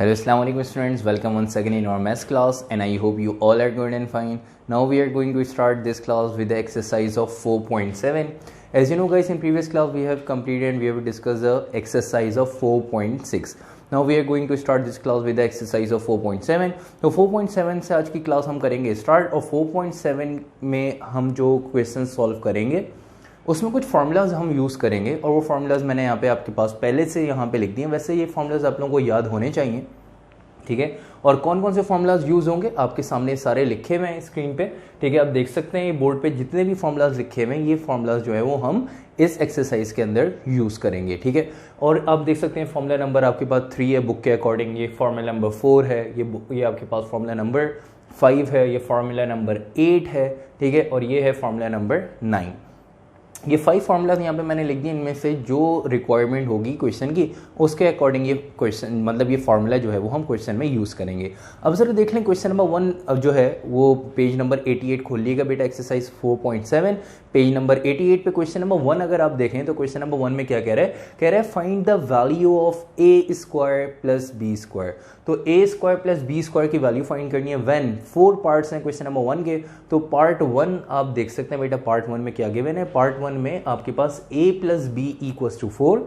Hello, Assalamu alaikum students. Welcome once again in our maths class, and I hope you all are good and fine. Now we are going to start this class with the exercise of 4.7. As you know guys, in previous class we have completed and we have discussed the exercise of 4.6. Now we are going to start this class with the exercise of 4.7. तो 4.7 से आज की class हम करेंगे start, और 4.7 में हम जो क्वेश्चन सॉल्व करेंगे उसमें कुछ फार्मूलाज हम यूज़ करेंगे, और वो फार्मूलाज मैंने यहाँ पे आपके पास पहले से यहाँ पे लिख दिए हैं। वैसे ये फार्मूलाज आप लोगों को याद होने चाहिए, ठीक है। और कौन कौन से फार्मूलाज यूज़ होंगे आपके सामने सारे लिखे हुए हैं स्क्रीन पे, ठीक है। आप देख सकते हैं ये बोर्ड पे जितने भी फार्मूलाज लिखे हुए हैं, ये फार्मूलाज जो है वो हम इस एक्सरसाइज के अंदर यूज़ करेंगे, ठीक है। और आप देख सकते हैं फार्मूला नंबर आपके पास 3 है बुक के अकॉर्डिंग, ये फार्मूला नंबर 4 है, ये आपके पास फार्मूला नंबर 5 है, ये फार्मूला नंबर 8 है, ठीक है। और ये है फार्मूला नंबर 9। ये 5 फार्मूलाज यहाँ पे मैंने लिख दिए। इनमें से जो रिक्वायरमेंट होगी क्वेश्चन की उसके अकॉर्डिंग ये क्वेश्चन मतलब ये फार्मूला जो है वो हम क्वेश्चन में यूज़ करेंगे। अब जरा देख लें क्वेश्चन नंबर 1 जो है वो पेज नंबर 88 खोल लीजिएगा बेटा, एक्सरसाइज 4.7 पेज नंबर 88 पे क्वेश्चन नंबर 1 अगर आप देखें तो क्वेश्चन नंबर 1 में क्या कह रहा है find the value of a square plus B square. तो ए स्क्वायर प्लस बी स्क्वायर की वैल्यू फाइंड करनी है व्हेन 4 पार्ट्स हैं क्वेश्चन नंबर 1 के। तो पार्ट 1 आप देख सकते हैं बेटा, पार्ट 1 में क्या गिवन है, पार्ट 1 में आपके पास a plus b equals to 4।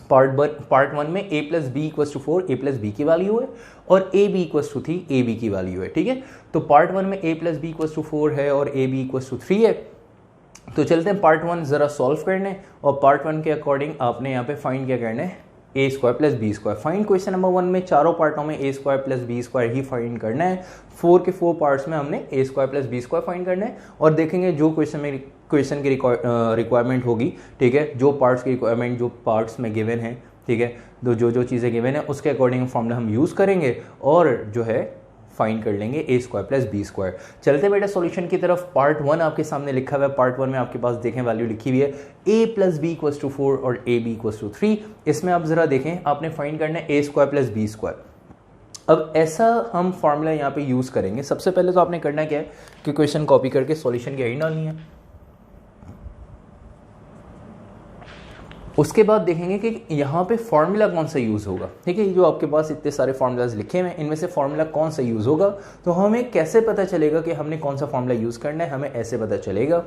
Part 1 में a plus b equals to 4, a plus B की वैल्यू है, और a b equals to 3, a b की वैल्यू है, ठीक है। तो पार्ट 1 में a plus b equals to 4 है और a b इक्वल्स टू 3 है। तो चलते हैं पार्ट 1 जरा सॉल्व करने, और पार्ट 1 के अकॉर्डिंग आपने यहाँ पे फाइंड क्या करना है, A square plus B square. Find question number 1 में चारों पार्टों में A square plus B square ही फाइंड करना है। 4 के 4 पार्ट्स में हमने A square plus B square find करना है, और देखेंगे जो क्वेश्चन की रिक्वायरमेंट होगी, ठीक है, जो पार्ट्स की रिक्वायरमेंट जो पार्ट्स में गिवन है, ठीक है, तो जो चीज़ें गिवन है उसके अकॉर्डिंग फॉर्मूला हम यूज़ करेंगे और जो है फाइंड कर लेंगे ए स्क्वायर प्लस बी स्क्वायर। चलते बेटा सॉल्यूशन की तरफ। पार्ट 1 आपके सामने लिखा हुआ है, पार्ट 1 में आपके पास देखें वैल्यू लिखी हुई है A plus b equals to 4 और ए बी इक्वल्स टू 3। इसमें आप जरा देखें आपने फाइंड करना है A square plus B square. अब ऐसा हम फार्मूला यहाँ पे यूज़ करेंगे। सबसे पहले तो आपने करना क्या है कि क्वेश्चन कॉपी करके सॉल्यूशन की हेडिंग डालनी है। उसके बाद देखेंगे कि यहाँ पे फार्मूला कौन सा यूज़ होगा, ठीक है। जो आपके पास इतने सारे फार्मूलाज लिखे हुए हैं इनमें से फार्मूला कौन सा यूज़ होगा, तो हमें कैसे पता चलेगा कि हमने कौन सा फार्मूला यूज़ करना है। हमें ऐसे पता चलेगा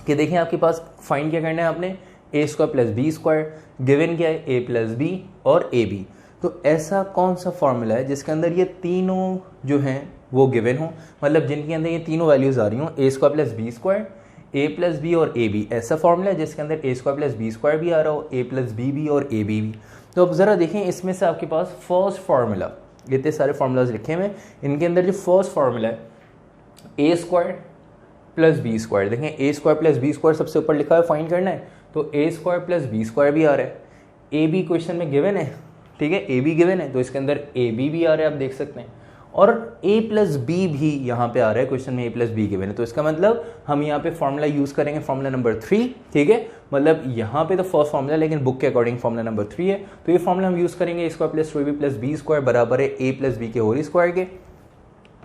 कि देखिए आपके पास फाइंड क्या करना है आपने, A square plus B square, given क्या है ए प्लस बी और ए बी। तो ऐसा कौन सा फार्मूला है जिसके अंदर ये तीनों जो हैं वो गिवन हो, मतलब जिनके अंदर ये तीनों वैल्यूज आ रही हो, ए स्क्वायर प्लस बी स्क्वायर, ए प्लस बी और ए बी। ऐसा फॉर्मूला है जिसके अंदर ए स्क्वायर प्लस बी स्क्वायर भी आ रहा हो, ए प्लस बी भी और ए बी भी। तो अब ज़रा देखें इसमें से आपके पास फर्स्ट फार्मूला, इतने सारे फार्मूलाज लिखे हुए हैं, इनके अंदर जो फर्स्ट फार्मूला है A square plus B square. देखें ए स्क्वायर प्लस बी स्क्वायर सबसे ऊपर लिखा है, फाइंड करना है, तो ए स्क्वायर प्लस बी स्क्वायर भी आ रहा है, ए बी क्वेश्चन में गिवन है, ठीक है, ए बी गिवन है तो इसके अंदर ए बी भी आ रहा है, आप देख सकते हैं, और a प्लस बी भी यहाँ पे आ रहा है क्वेश्चन में, a प्लस बी गिवन है। तो इसका मतलब हम यहाँ पे फॉर्मूला यूज़ करेंगे फार्मूला नंबर 3, ठीक है। मतलब यहाँ पे तो फर्स्ट फार्मूला लेकिन बुक के अकॉर्डिंग फार्मूला नंबर 3 है। तो ये फार्मूला हम यूज़ करेंगे, A square plus 2ab plus B square बराबर है a प्लस बी के होल स्क्वायर के,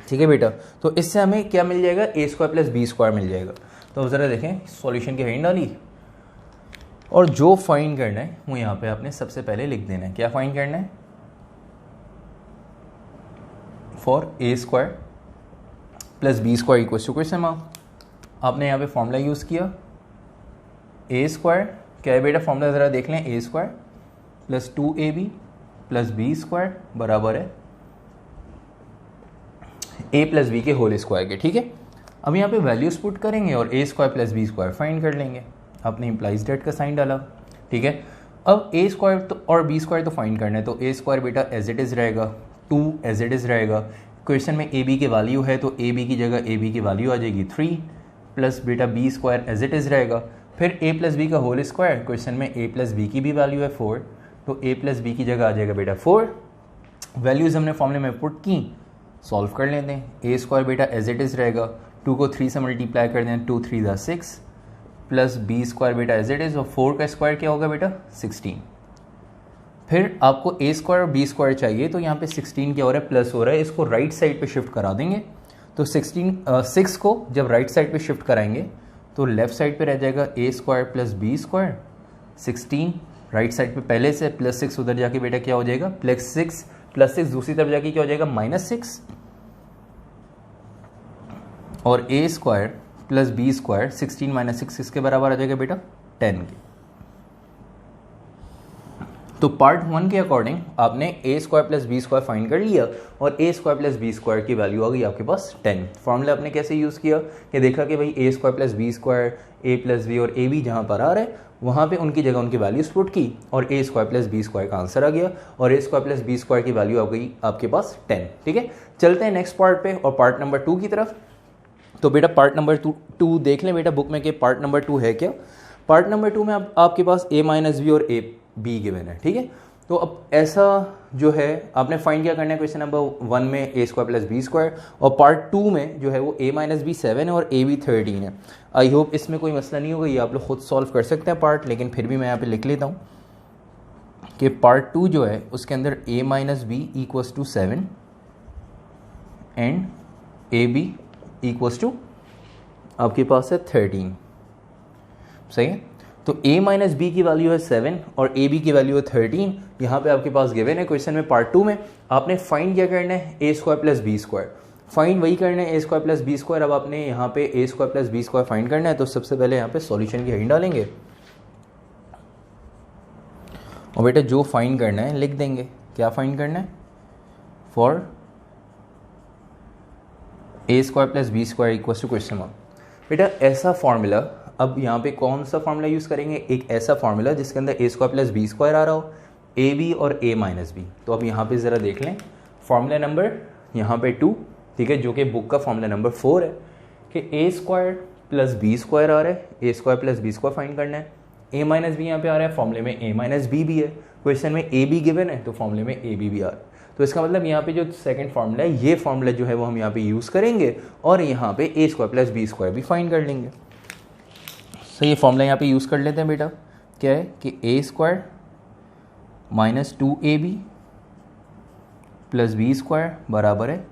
ठीक है बेटा। तो इससे हमें क्या मिल जाएगा, A square plus B square मिल जाएगा। तो ज़रा देखें सॉल्यूशन की हेडिंग डाली, और जो फाइंड करना है वो यहाँ पे आपने सबसे पहले लिख देना है। क्या फाइंड करना है, for a square plus B square equal to question mark. आपने यहाँ पे फॉर्मूला यूज़ किया ए स्क्वायर, क्या है बेटा फॉर्मूला ज़रा देख लें, A square plus 2ab plus B square बराबर है ए प्लस बी के होल स्क्वायर के, ठीक है। अब यहाँ पे वैल्यूज पुट करेंगे और A square plus B square find कर लेंगे। आपने इम्प्लाइज डेट का साइन डाला, ठीक है। अब ए स्क्वायर तो और बी स्क्वायर तो फाइंड करना है, तो ए स्क्वायर बेटा एज इट इज़ रहेगा, 2 एज इट इज़ रहेगा। क्वेश्चन में ए बी की वैल्यू है तो ए बी की जगह ए बी की वैल्यू आ जाएगी 3, प्लस बेटा b square as it is रहेगा। फिर ए प्लस बी का होल स्क्वायर, क्वेश्चन में ए प्लस बी की भी वैल्यू है 4, तो ए प्लस बी की जगह आ जाएगा बेटा 4। वैल्यूज़ हमने फॉर्मूले में पुट की, सॉल्व कर लेते हैं। ए स्क्वायर बेटा एज इट इज़ रहेगा, 2 को 3 से मल्टीप्लाई कर दें, 2 3 6, प्लस बी स्क्वायर बेटा एज इट इज़, और 4 का स्क्वायर क्या होगा बेटा 16। फिर आपको ए स्क्वायर और बी स्क्वायर चाहिए, तो यहाँ पे 16 क्या हो रहा है, प्लस हो रहा है, इसको राइट साइड पे शिफ्ट करा देंगे। तो 6 को जब राइट साइड पे शिफ्ट कराएंगे तो लेफ्ट साइड पे रह जाएगा A square plus B square, 16 right side पे पहले से, प्लस 6 उधर जाके बेटा क्या हो जाएगा, प्लस 6 +6 दूसरी तरफ जाके क्या हो जाएगा -6 और a square plus B square 16 - 6 किसके बराबर आ जाएगा बेटा 10 के। तो पार्ट 1 के अकॉर्डिंग आपने a square plus B square find कर लिया और a square plus B square की वैल्यू आ गई आपके पास 10। फॉर्मूला आपने कैसे यूज़ किया कि देखा कि भाई a square plus B square a plus b और ए बी जहाँ पर आ रहा है वहाँ पे उनकी जगह उनकी वैल्यूज पुट की और a square plus B square का आंसर आ गया और a square plus B square की वैल्यू आ गई आपके पास 10। ठीक है, चलते हैं नेक्स्ट पार्ट पे और पार्ट नंबर 2 की तरफ। तो बेटा पार्ट नंबर 2 देख लें बेटा बुक में कि पार्ट नंबर 2 है क्या। पार्ट नंबर 2 में आपके पास a माइनस बी और a बी गिवन है। ठीक है, तो अब ऐसा जो है आपने फाइंड क्या करना है क्वेश्चन नंबर 1 में a square plus B square और पार्ट 2 में जो है वो a माइनस बी 7 है और a बी 13 है। आई होप इसमें कोई मसला नहीं होगा, ये आप लोग खुद सॉल्व कर सकते हैं पार्ट, लेकिन फिर भी मैं यहाँ पे लिख लेता हूँ कि पार्ट 2 जो है उसके अंदर a minus b equals to 7 and a b equals to आपके पास है 13। सही है, तो a माइनस बी की वैल्यू है 7 और ए बी की वैल्यू है 13। यहाँ पे आपके पास गिवन है क्वेश्चन में पार्ट 2 में आपने फाइंड क्या करना है a square plus B square, find वही करना है a square plus B square. अब आपने यहाँ पे a square plus B square find करना है तो सबसे पहले यहाँ पे सॉल्यूशन की हेडिंग डालेंगे और बेटा जो फाइंड करना है लिख देंगे। क्या फाइंड करना है, for a square plus B square equals to question mark. बेटा ऐसा फॉर्मूला, अब यहाँ पे कौन सा फॉर्मूला यूज़ करेंगे, एक ऐसा फॉर्मूला जिसके अंदर a square plus B square आ रहा हो, ए बी और a माइनस बी। तो अब यहाँ पे ज़रा देख लें फॉर्मूला नंबर यहाँ पे 2, ठीक है, जो कि बुक का फॉर्मूला नंबर 4 है कि a square plus B square आ रहा है, a square plus B square find करना है, a माइनस बी यहाँ पे आ रहा है, फॉर्मूले में a माइनस बी भी है, क्वेश्चन में a बी गिवन है तो फॉर्मूले में a बी भी आ रहा है। तो इसका मतलब यहाँ पे जो सेकंड फार्मूला है ये फार्मूला जो है वो हम यहाँ पे यूज़ करेंगे और यहाँ पे a square plus B square भी फाइंड कर लेंगे। सही, ये फॉर्मूला यहाँ पे यूज़ कर लेते हैं बेटा। क्या है कि a square minus 2ab plus B square बराबर है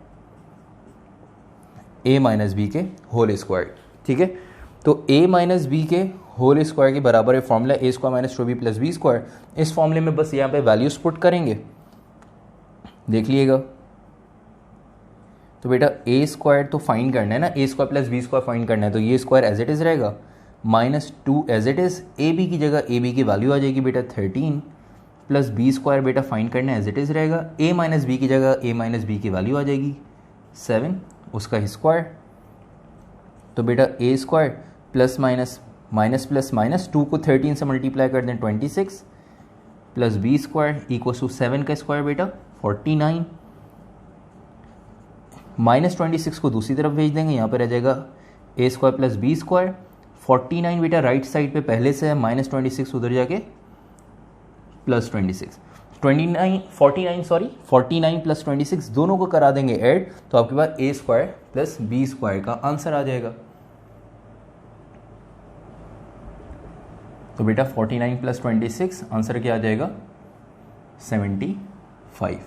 a माइनस बी के होल स्क्वायर। ठीक है, तो a माइनस बी के होल स्क्वायर के बराबर है formula a square minus 2b plus B square. इस फॉर्मूले में बस यहाँ पे वैल्यूज पुट करेंगे, देख लीजिएगा। तो बेटा a स्क्वायर तो फाइंड करना है ना, a square plus B square find करना है, तो ये स्क्वायर एज इट इज़ रहेगा -2 as it is, a b की जगह ए बी की वैल्यू आ जाएगी बेटा 13 प्लस बी स्क्वायर बेटा फाइंड करना है एज इट इज़ रहेगा, a माइनस बी की जगह a माइनस बी की वैल्यू आ जाएगी 7 उसका स्क्वायर। तो बेटा a square plus minus minus plus minus 2 को 13 से मल्टीप्लाई कर दें 26 plus B square equal to 7 का स्क्वायर बेटा 49 -26 को दूसरी तरफ भेज देंगे, यहाँ पर रह जाएगा a square plus B square 49 बेटा राइट साइड पे पहले से है, -26 उधर जाके प्लस 26 49 प्लस 26 दोनों को करा देंगे ऐड, तो आपके पास a square plus B square का आंसर आ जाएगा। तो बेटा 49 प्लस 26 आंसर क्या आ जाएगा 75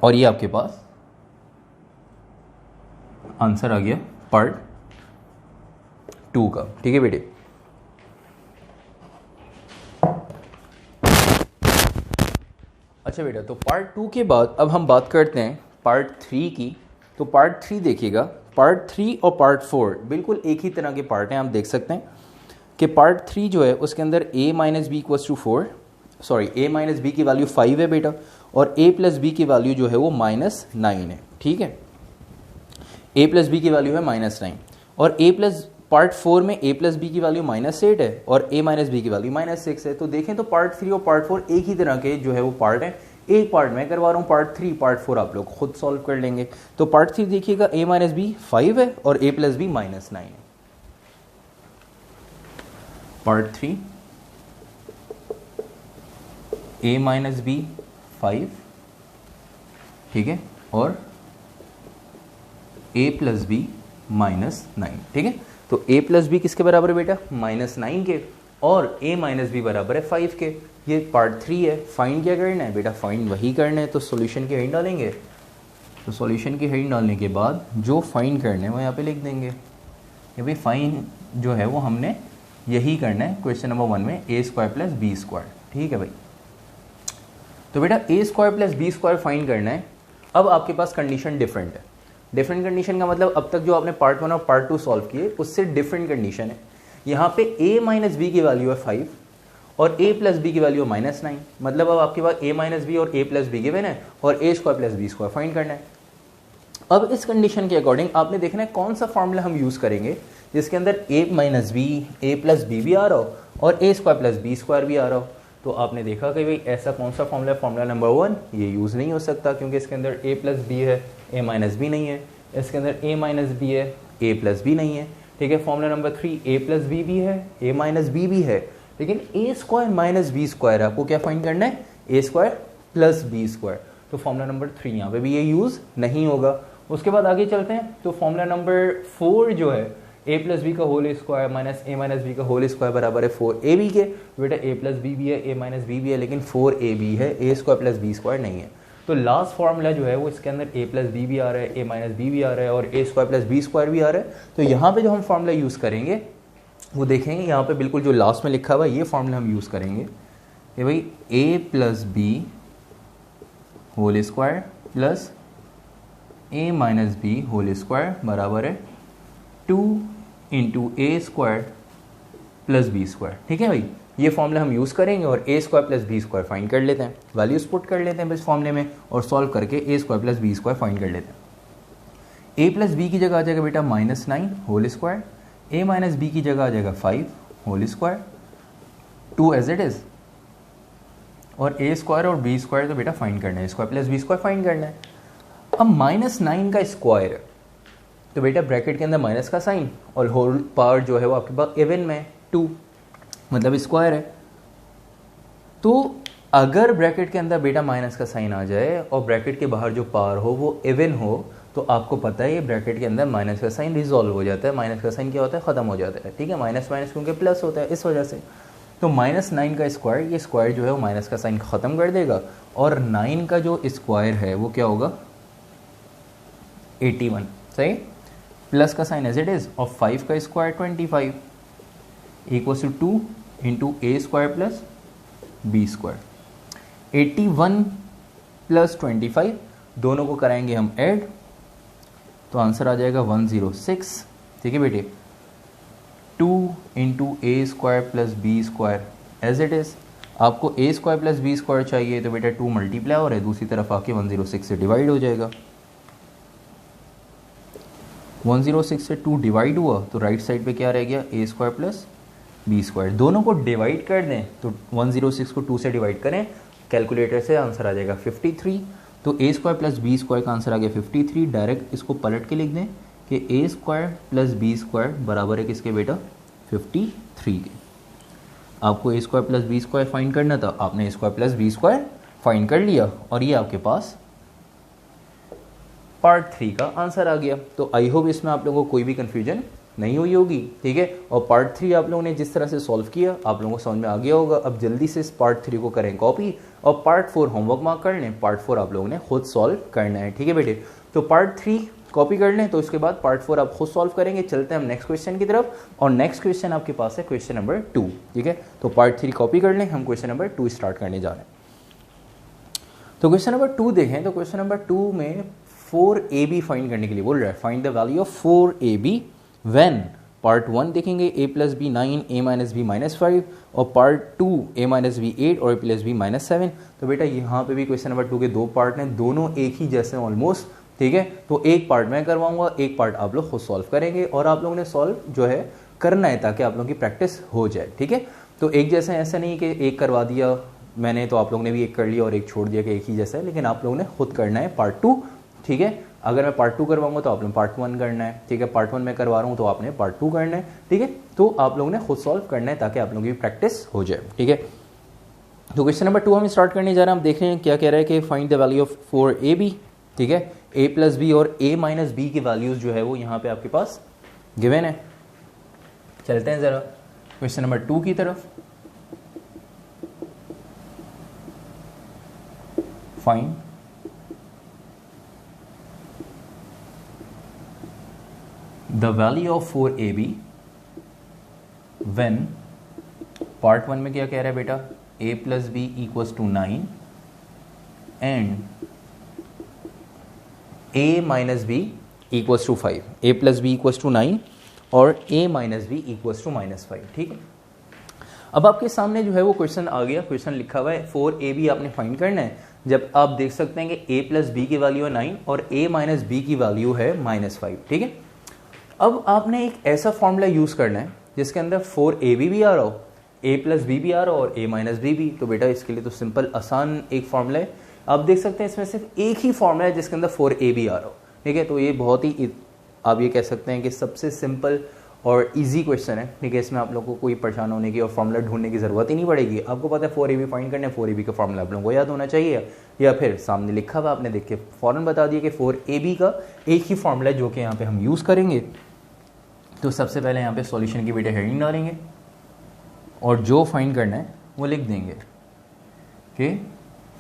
और ये आपके पास आंसर आ गया पार्ट 2 का। ठीक है बेटे, अच्छा बेटा, तो पार्ट 2 के बाद अब हम बात करते हैं पार्ट 3 की। तो पार्ट 3 देखिएगा, पार्ट 3 और पार्ट 4 बिल्कुल एक ही तरह के पार्ट हैं। आप देख सकते हैं कि पार्ट 3 जो है उसके अंदर a minus b equals to 4, sorry a minus B की वैल्यू 5 है बेटा और a प्लस बी की वैल्यू जो है वो -9 है। ठीक है, a प्लस बी की वैल्यू है -9 और a प्लस पार्ट 4 में a प्लस बी की वैल्यू -8 है और a माइनस बी की वैल्यू -6 है। तो देखें तो पार्ट 3 और पार्ट 4 एक ही तरह के जो है वो पार्ट है। एक पार्ट मैं करवा रहा हूँ, पार्ट 3 पार्ट 4 आप लोग खुद सॉल्व कर लेंगे। तो पार्ट 3 देखिएगा a माइनस बी 5 है और a प्लस बी -9 है। पार्ट 3 a माइनस बी 5, ठीक है, और a प्लस बी -9। ठीक है, तो a प्लस बी किसके बराबर है बेटा -9 के और a माइनस बी बराबर है 5 के। ये पार्ट 3 है। फाइंड क्या करना है बेटा, फाइंड वही करना है। तो सॉल्यूशन की हेडिंग डालेंगे, तो सॉल्यूशन की हेडिंग डालने के बाद जो फाइंड करना है वो यहाँ पे लिख देंगे कि भाई फाइंड जो है वो हमने यही करना है क्वेश्चन नंबर 1 में a square plus B square. ठीक है भाई, तो बेटा A square plus B square find करना है। अब आपके पास कंडीशन डिफरेंट है। डिफरेंट कंडीशन का मतलब अब तक जो आपने पार्ट 1 और पार्ट 2 सॉल्व किए उससे डिफरेंट कंडीशन है। यहाँ पे a माइनस बी की वैल्यू है 5 और a प्लस बी की वैल्यू है -9। मतलब अब आपके पास a माइनस बी और a प्लस बी गिवन है और a square plus B square find करना है। अब इस कंडीशन के अकॉर्डिंग आपने देखना है कौन सा फॉर्मूला हम यूज़ करेंगे जिसके अंदर a minus b a plus b भी आ रहा हो और a square plus B square भी आ रहा हो। तो आपने देखा कि भाई ऐसा कौन सा फॉर्मूला है, फॉर्मूला नंबर 1 ये यूज़ नहीं हो सकता क्योंकि इसके अंदर a प्लस बी है, a माइनस बी नहीं है। इसके अंदर a माइनस बी है, a प्लस बी नहीं है। ठीक है, formula number 3 a plus b भी है, a माइनस बी भी है, लेकिन a square minus b square आपको क्या फाइंड करना है, a square plus B square. तो फॉर्मूला नंबर 3 यहाँ पे भी ये यूज़ नहीं होगा। उसके बाद आगे चलते हैं तो फॉर्मूला नंबर 4 जो है a प्लस बी का whole square minus a minus B का होल स्क्वायर बराबर है 4ab के। बेटा a प्लस बी भी है, a माइनस बी भी है, लेकिन 4ab है, a square plus B square नहीं है। तो लास्ट फार्मूला जो है वो इसके अंदर a प्लस बी भी आ रहा है, a माइनस बी भी आ रहा है और a square plus B square भी आ रहा है। तो यहाँ पे जो हम फार्मूला यूज़ करेंगे वो देखेंगे यहाँ पे बिल्कुल जो लास्ट में लिखा हुआ है ये फार्मूला हम यूज़ करेंगे कि भाई a plus b whole square plus a minus b whole square बराबर है 2 इंटू ए स्क्वायर प्लस बी स्क्वायर। ठीक है भाई, ये फॉर्मूला हम यूज़ करेंगे और a square plus B square find कर लेते हैं। वैल्यूज पुट कर लेते हैं इस फॉर्मूले में और सॉल्व करके a square plus B square find कर लेते हैं। a प्लस बी की जगह आ जाएगा बेटा -9 whole square, a minus B की जगह आ जाएगा 5 whole square, 2 as it is, और a स्क्वायर और b स्क्वायर तो बेटा फाइंड करना है, square plus B square find करना है। अब -9 का स्क्वायर है तो बेटा ब्रैकेट के अंदर माइनस का साइन और होल पावर जो है वो आपके पास इवन में 2 मतलब स्क्वायर है। तो अगर ब्रैकेट के अंदर बेटा माइनस का साइन आ जाए और ब्रैकेट के बाहर जो पावर हो वो इवन हो तो आपको पता है ये ब्रैकेट के अंदर माइनस का साइन रिजॉल्व हो जाता है। माइनस का साइन क्या होता है, ख़त्म हो जाता है। ठीक है, माइनस माइनस क्योंकि प्लस होता है इस वजह से। तो -9 का स्क्वायर, ये स्क्वायर जो है वो माइनस का साइन ख़त्म कर देगा और 9 का जो स्क्वायर है वो क्या होगा 81, सही, प्लस का साइन एज इट इज और 5 का square 25 equals to 2 into A square plus B square. 81 plus 25 दोनों को कराएंगे हम ऐड तो आंसर आ जाएगा 106। ठीक है बेटे, 2 into A square plus B square as it is. आपको ए स्क्वायर प्लस बी स्क्वायर चाहिए तो बेटा 2 मल्टीप्लाई हो रहा है, दूसरी तरफ आके 106 से डिवाइड हो जाएगा। 106 से 2 डिवाइड हुआ तो राइट साइड पे क्या रह गया, ए स्क्वायर प्लस बी स्क्वायर। दोनों को डिवाइड कर दें तो 106 को 2 से डिवाइड करें, कैलकुलेटर से आंसर आ जाएगा 53। तो ए स्क्वायर प्लस बी स्क्वायर का आंसर आ गया 53। डायरेक्ट इसको पलट के लिख दें कि A square plus B square बराबर है किसके बेटा 53 के। आपको ए square plus B square find करना था, आपने A square plus B square find कर लिया और ये आपके पास पार्ट 3 का आंसर आ गया। तो आई होप इसमें आप लोगों को कोई भी कंफ्यूजन नहीं हुई होगी। ठीक है, और पार्ट 3 आप लोगों ने जिस तरह से सॉल्व किया आप लोगों को समझ में आ गया होगा। अब जल्दी से इस पार्ट 3 को करें कॉपी और पार्ट 4 होमवर्क मार्क कर लें। पार्ट 4 आप लोगों ने खुद सॉल्व करना है। ठीक है बेटे, तो पार्ट 3 कॉपी कर लें तो इसके बाद पार्ट 4 आप खुद सॉल्व करेंगे। चलते हैं हम नेक्स्ट क्वेश्चन की तरफ और नेक्स्ट क्वेश्चन आपके पास है क्वेश्चन नंबर 2। ठीक है, तो पार्ट 3 कॉपी कर लें, हम क्वेश्चन नंबर 2 स्टार्ट करने जा रहे हैं। तो क्वेश्चन नंबर 2 देखें तो क्वेश्चन नंबर 2 में 4ab फाइंड करने के लिए बोल रहा है, find the value of 4ab when. Part 1 देखेंगे a plus b 9, a minus b -5 और पार्ट 2 a माइनस बी 8 और a प्लस बी -7। तो बेटा यहाँ पे भी क्वेश्चन नंबर 2 के 2 पार्ट हैं, दोनों एक ही जैसे ऑलमोस्ट। ठीक है, तो एक पार्ट मैं करवाऊंगा, एक पार्ट आप लोग खुद सॉल्व करेंगे और आप लोगों ने सॉल्व जो है करना है ताकि आप लोगों की प्रैक्टिस हो जाए। ठीक है, तो एक जैसा ऐसा नहीं कि एक करवा दिया मैंने तो आप लोगों ने भी एक कर लिया और एक छोड़ दिया कि एक ही जैसा है, लेकिन आप लोगों ने खुद करना है पार्ट 2। ठीक है, अगर मैं पार्ट 2 करवाऊंगा तो आपने पार्ट 1 करना है। ठीक है, पार्ट 1 में करवा रहा हूँ तो आपने पार्ट 2 करना है। ठीक है, तो आप लोगों ने खुद सॉल्व करना है ताकि आप लोगों की प्रैक्टिस हो जाए। ठीक है, तो क्वेश्चन नंबर 2 हम स्टार्ट करने जा रहे हैं। हम देख रहे हैं क्या कह रहा है कि find the value of 4ab। ठीक है, a प्लस बी और a माइनस बी की वैल्यूज जो है वो यहाँ पे आपके पास गिवन है। चलते हैं जरा क्वेश्चन नंबर 2 की तरफ। Find the value of 4ab when part 1 में क्या कह रहा है बेटा a plus b equals to 9, and a minus b equals to 5, a plus b equals to 9 और a minus b equals to -5। ठीक है, अब आपके सामने जो है वो क्वेश्चन आ गया, क्वेश्चन लिखा हुआ है 4ab आपने फाइंड करना है। जब आप देख सकते हैं कि a प्लस बी की वैल्यू है 9 और a माइनस बी की वैल्यू है -5। ठीक है, अब आपने एक ऐसा फॉर्मूला यूज करना है जिसके अंदर 4ab भी आ रहा हो, a प्लस बी भी आ रहा हो और a माइनस बी भी। तो बेटा इसके लिए तो सिंपल आसान एक फॉर्मूला है, आप देख सकते हैं इसमें सिर्फ एक ही फॉर्मूला है जिसके अंदर 4ab आ रहा हो। ठीक है, तो ये बहुत ही आप ये कह सकते हैं कि सबसे सिंपल और इजी क्वेश्चन है। ठीक है, इसमें आप लोगों को कोई परेशान होने की और फॉर्मूला ढूंढने की जरूरत ही नहीं पड़ेगी। आपको पता है 4ab फाइंड करना है, 4ab का फॉर्मूला आप लोगों को याद होना चाहिए, या फिर सामने लिखा हुआ आपने देख के फौरन बता दिया कि 4ab का एक ही फॉर्मूला है जो कि यहाँ पे हम यूज़ करेंगे। तो सबसे पहले यहाँ पे सॉल्यूशन की बेटा हेडिंग डालेंगे और जो फाइंड करना है वो लिख देंगे कि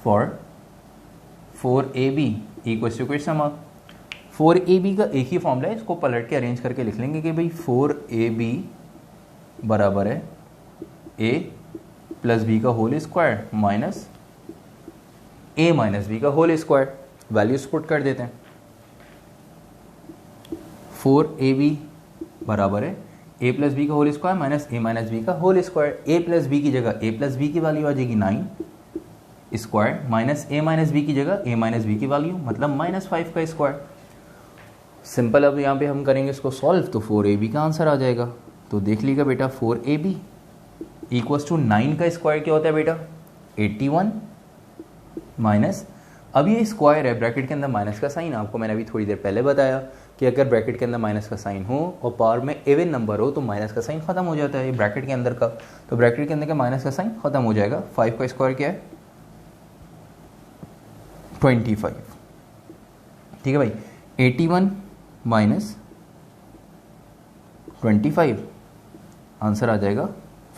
for 4ab equals to question mark. 4ab का एक ही फॉर्मूला है, इसको पलट के अरेंज करके लिख लेंगे कि भाई 4ab बराबर है a प्लस बी का whole square minus a minus B का होल स्क्वायर। वैल्यूज पुट कर देते हैं। 4ab बराबर है a प्लस बी का whole square minus a minus B का whole square. a plus B की जगह a प्लस बी की वैल्यू आ जाएगी 9 square minus a minus B की जगह a माइनस बी की वैल्यू मतलब -5 का स्क्वायर। सिंपल, अब यहाँ पे हम करेंगे इसको सॉल्व तो 4ab का आंसर आ जाएगा। तो देख लीजिएगा बेटा 4ab इक्वल्स टू 9 का स्क्वायर क्या होता है बेटा 81 माइनस, अब ये स्क्वायर है ब्रैकेट के अंदर माइनस का साइन, आपको मैंने अभी थोड़ी देर पहले बताया कि अगर ब्रैकेट के अंदर माइनस का साइन हो और पावर में इवन नंबर हो तो माइनस का साइन खत्म हो जाता है, ये ब्रैकेट के अंदर का। तो ब्रैकेट के अंदर का माइनस का साइन खत्म हो जाएगा। 5 का स्क्वायर क्या है 25। ठीक है भाई, 81 माइनस 25 आंसर आ जाएगा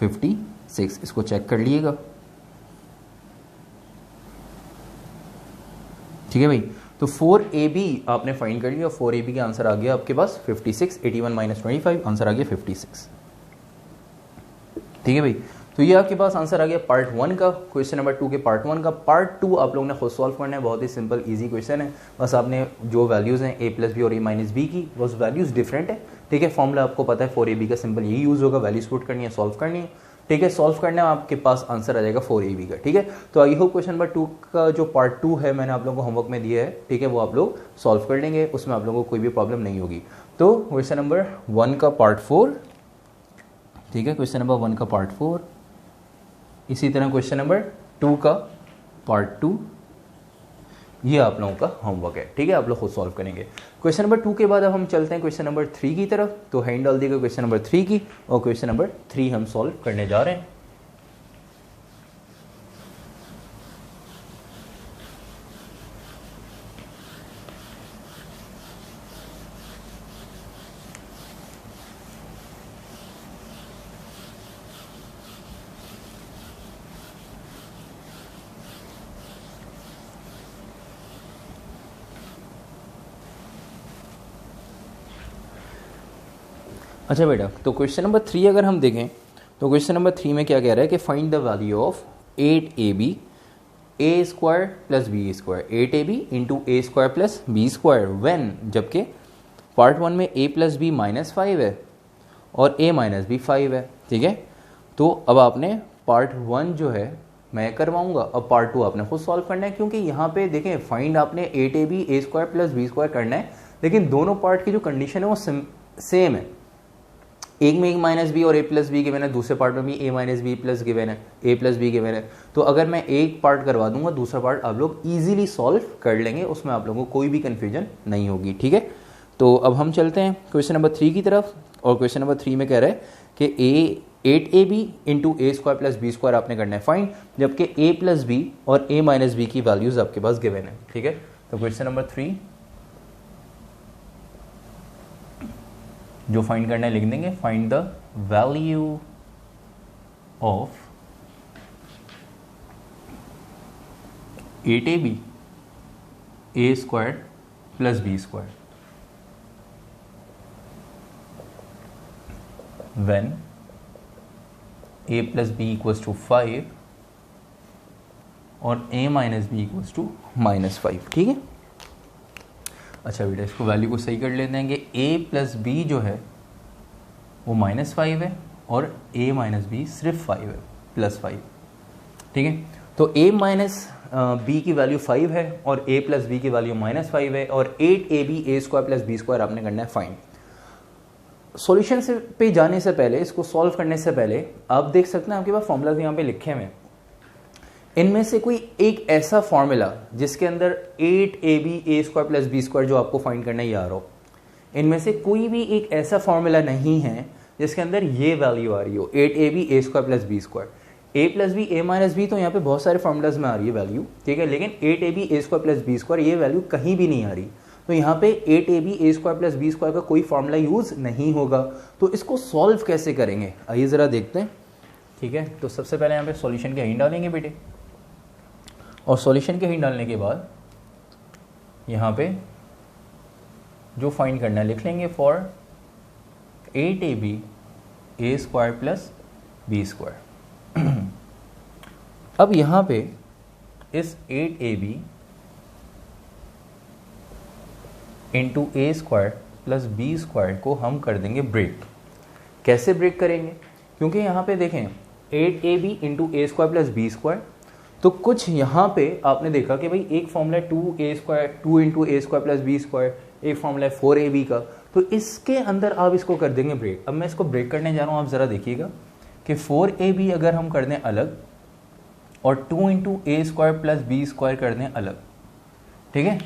56। इसको चेक कर लीजिएगा। ठीक है भाई, तो 4ab आपने फाइंड कर लिया और 4ab का आंसर आ गया आपके पास 56। 81 माइनस 25 आंसर आ गया 56। ठीक है भाई, तो ये आपके पास आंसर आ गया पार्ट 1 का। क्वेश्चन नंबर 2 के पार्ट 1 का। पार्ट 2 आप लोगों ने खुद सॉल्व करना है, बहुत ही सिंपल इजी क्वेश्चन है। बस आपने जो वैल्यूज़ हैं a प्लस बी और a माइनस बी की, बस वैल्यूज़ डिफरेंट है। ठीक है, फॉर्मूला आपको पता है 4ab का सिंपल यही यूज़ होगा, वैल्यूज पुट करनी है, सॉल्व करनी है। ठीक है, सॉल्व करना है, आपके पास आंसर आ जाएगा 4ab का। ठीक है, तो आई होप क्वेश्चन नंबर 2 का जो पार्ट 2 है मैंने आप लोगों को होमवर्क में दिया है, ठीक है, वो आप लोग सॉल्व कर लेंगे, उसमें आप लोगों को कोई भी प्रॉब्लम नहीं होगी। तो क्वेश्चन नंबर 1 का पार्ट 4, ठीक है, क्वेश्चन नंबर 1 का पार्ट 4, इसी तरह क्वेश्चन नंबर 2 का पार्ट 2, ये आप लोगों का होमवर्क है। ठीक है, आप लोग खुद सॉल्व करेंगे। क्वेश्चन नंबर 2 के बाद अब हम चलते हैं क्वेश्चन नंबर 3 की तरफ। तो हैंड डाल दिएगा क्वेश्चन नंबर 3 की, और क्वेश्चन नंबर 3 हम सॉल्व करने जा रहे हैं। अच्छा बेटा, तो क्वेश्चन नंबर 3 अगर हम देखें तो क्वेश्चन नंबर 3 में क्या कह रहा है कि find the value of 8ab a square plus B square, 8ab into A square plus B square when, जबकि पार्ट 1 में a प्लस बी -5 है और a माइनस बी 5 है। ठीक है, तो अब आपने पार्ट 1 जो है मैं करवाऊंगा, अब पार्ट 2 आपने खुद सॉल्व करना है, क्योंकि यहाँ पे देखें फाइंड आपने 8ab a square plus B square करना है, लेकिन दोनों पार्ट की जो कंडीशन है वो सेम है। एक में एक माइनस बी और ए प्लस बी गिवन है, दूसरे पार्ट में भी ए माइनस बी प्लस गिवन है, ए प्लस बी गिवन है। तो अगर मैं एक पार्ट करवा दूंगा, दूसरा पार्ट आप लोग इजीली सॉल्व कर लेंगे, उसमें आप लोगों को कोई भी कंफ्यूजन नहीं होगी। ठीक है, तो अब हम चलते हैं क्वेश्चन नंबर 3 की तरफ, और क्वेश्चन नंबर 3 में कह रहा है कि 8ab इंटू ए स्क्वायर प्लस बी स्क्वायर आपने करना है फाइंड, जबकि ए प्लस बी और ए माइनस बी की वैल्यूज आपके पास गिवन है। ठीक है, तो क्वेश्चन नंबर 3 जो फाइंड करना है लिख देंगे, find the value of 8ab a square plus B square when a plus b equals to 5 और a minus b equals to -5, ठीक है। अच्छा बेटा इसको वैल्यू को सही कर लेते हैं कि a प्लस बी जो है वो -5 है और a माइनस बी सिर्फ 5 है, +5, ठीक है। तो a माइनस बी की वैल्यू 5 है और a प्लस बी की वैल्यू -5 है और 8ab a² प्लस b² आपने करना है फाइंड। सॉल्यूशन से पे जाने से पहले, इसको सॉल्व करने से पहले आप देख सकते हैं आपके पास फॉर्मूलाज यहाँ पे लिखे हुए हैं। इनमें से कोई एक ऐसा फॉर्मूला जिसके अंदर 8ab a² प्लस b² जो आपको फाइंड करना है ये आ रहा हो, इनमें से कोई भी एक ऐसा फॉर्मूला नहीं है जिसके अंदर ये वैल्यू आ रही हो 8ab a² plus b²। a plus b a minus B तो यहाँ पे बहुत सारे फॉर्मूलाज में आ रही है वैल्यू, ठीक है, लेकिन 8ab a² प्लस b² ये वैल्यू कहीं भी नहीं आ रही। तो यहाँ पे 8ab a² प्लस b² का कोई फॉर्मूला यूज नहीं होगा। तो इसको सॉल्व कैसे करेंगे आइए ज़रा देखते हैं, ठीक है। तो सबसे पहले यहाँ पे सॉल्यूशन के हिंट डालेंगे बेटे, और सॉल्यूशन के हिंट डालने के बाद यहाँ पे जो फाइंड करना है लिख लेंगे for 8ab a² plus b²। अब यहाँ पे इस 8ab into a² plus b² को हम कर देंगे ब्रेक। कैसे ब्रेक करेंगे, क्योंकि यहाँ पे देखें 8ab into a² plus b², तो कुछ यहाँ पे आपने देखा कि भाई एक formula 2 into a² plus b², एक फॉर्मूला 4ab का, तो इसके अंदर आप इसको कर देंगे ब्रेक। अब मैं इसको ब्रेक करने जा रहा हूँ, आप ज़रा देखिएगा कि 4ab अगर हम कर दें अलग और 2 इंटू a² प्लस b² कर दें अलग, ठीक है,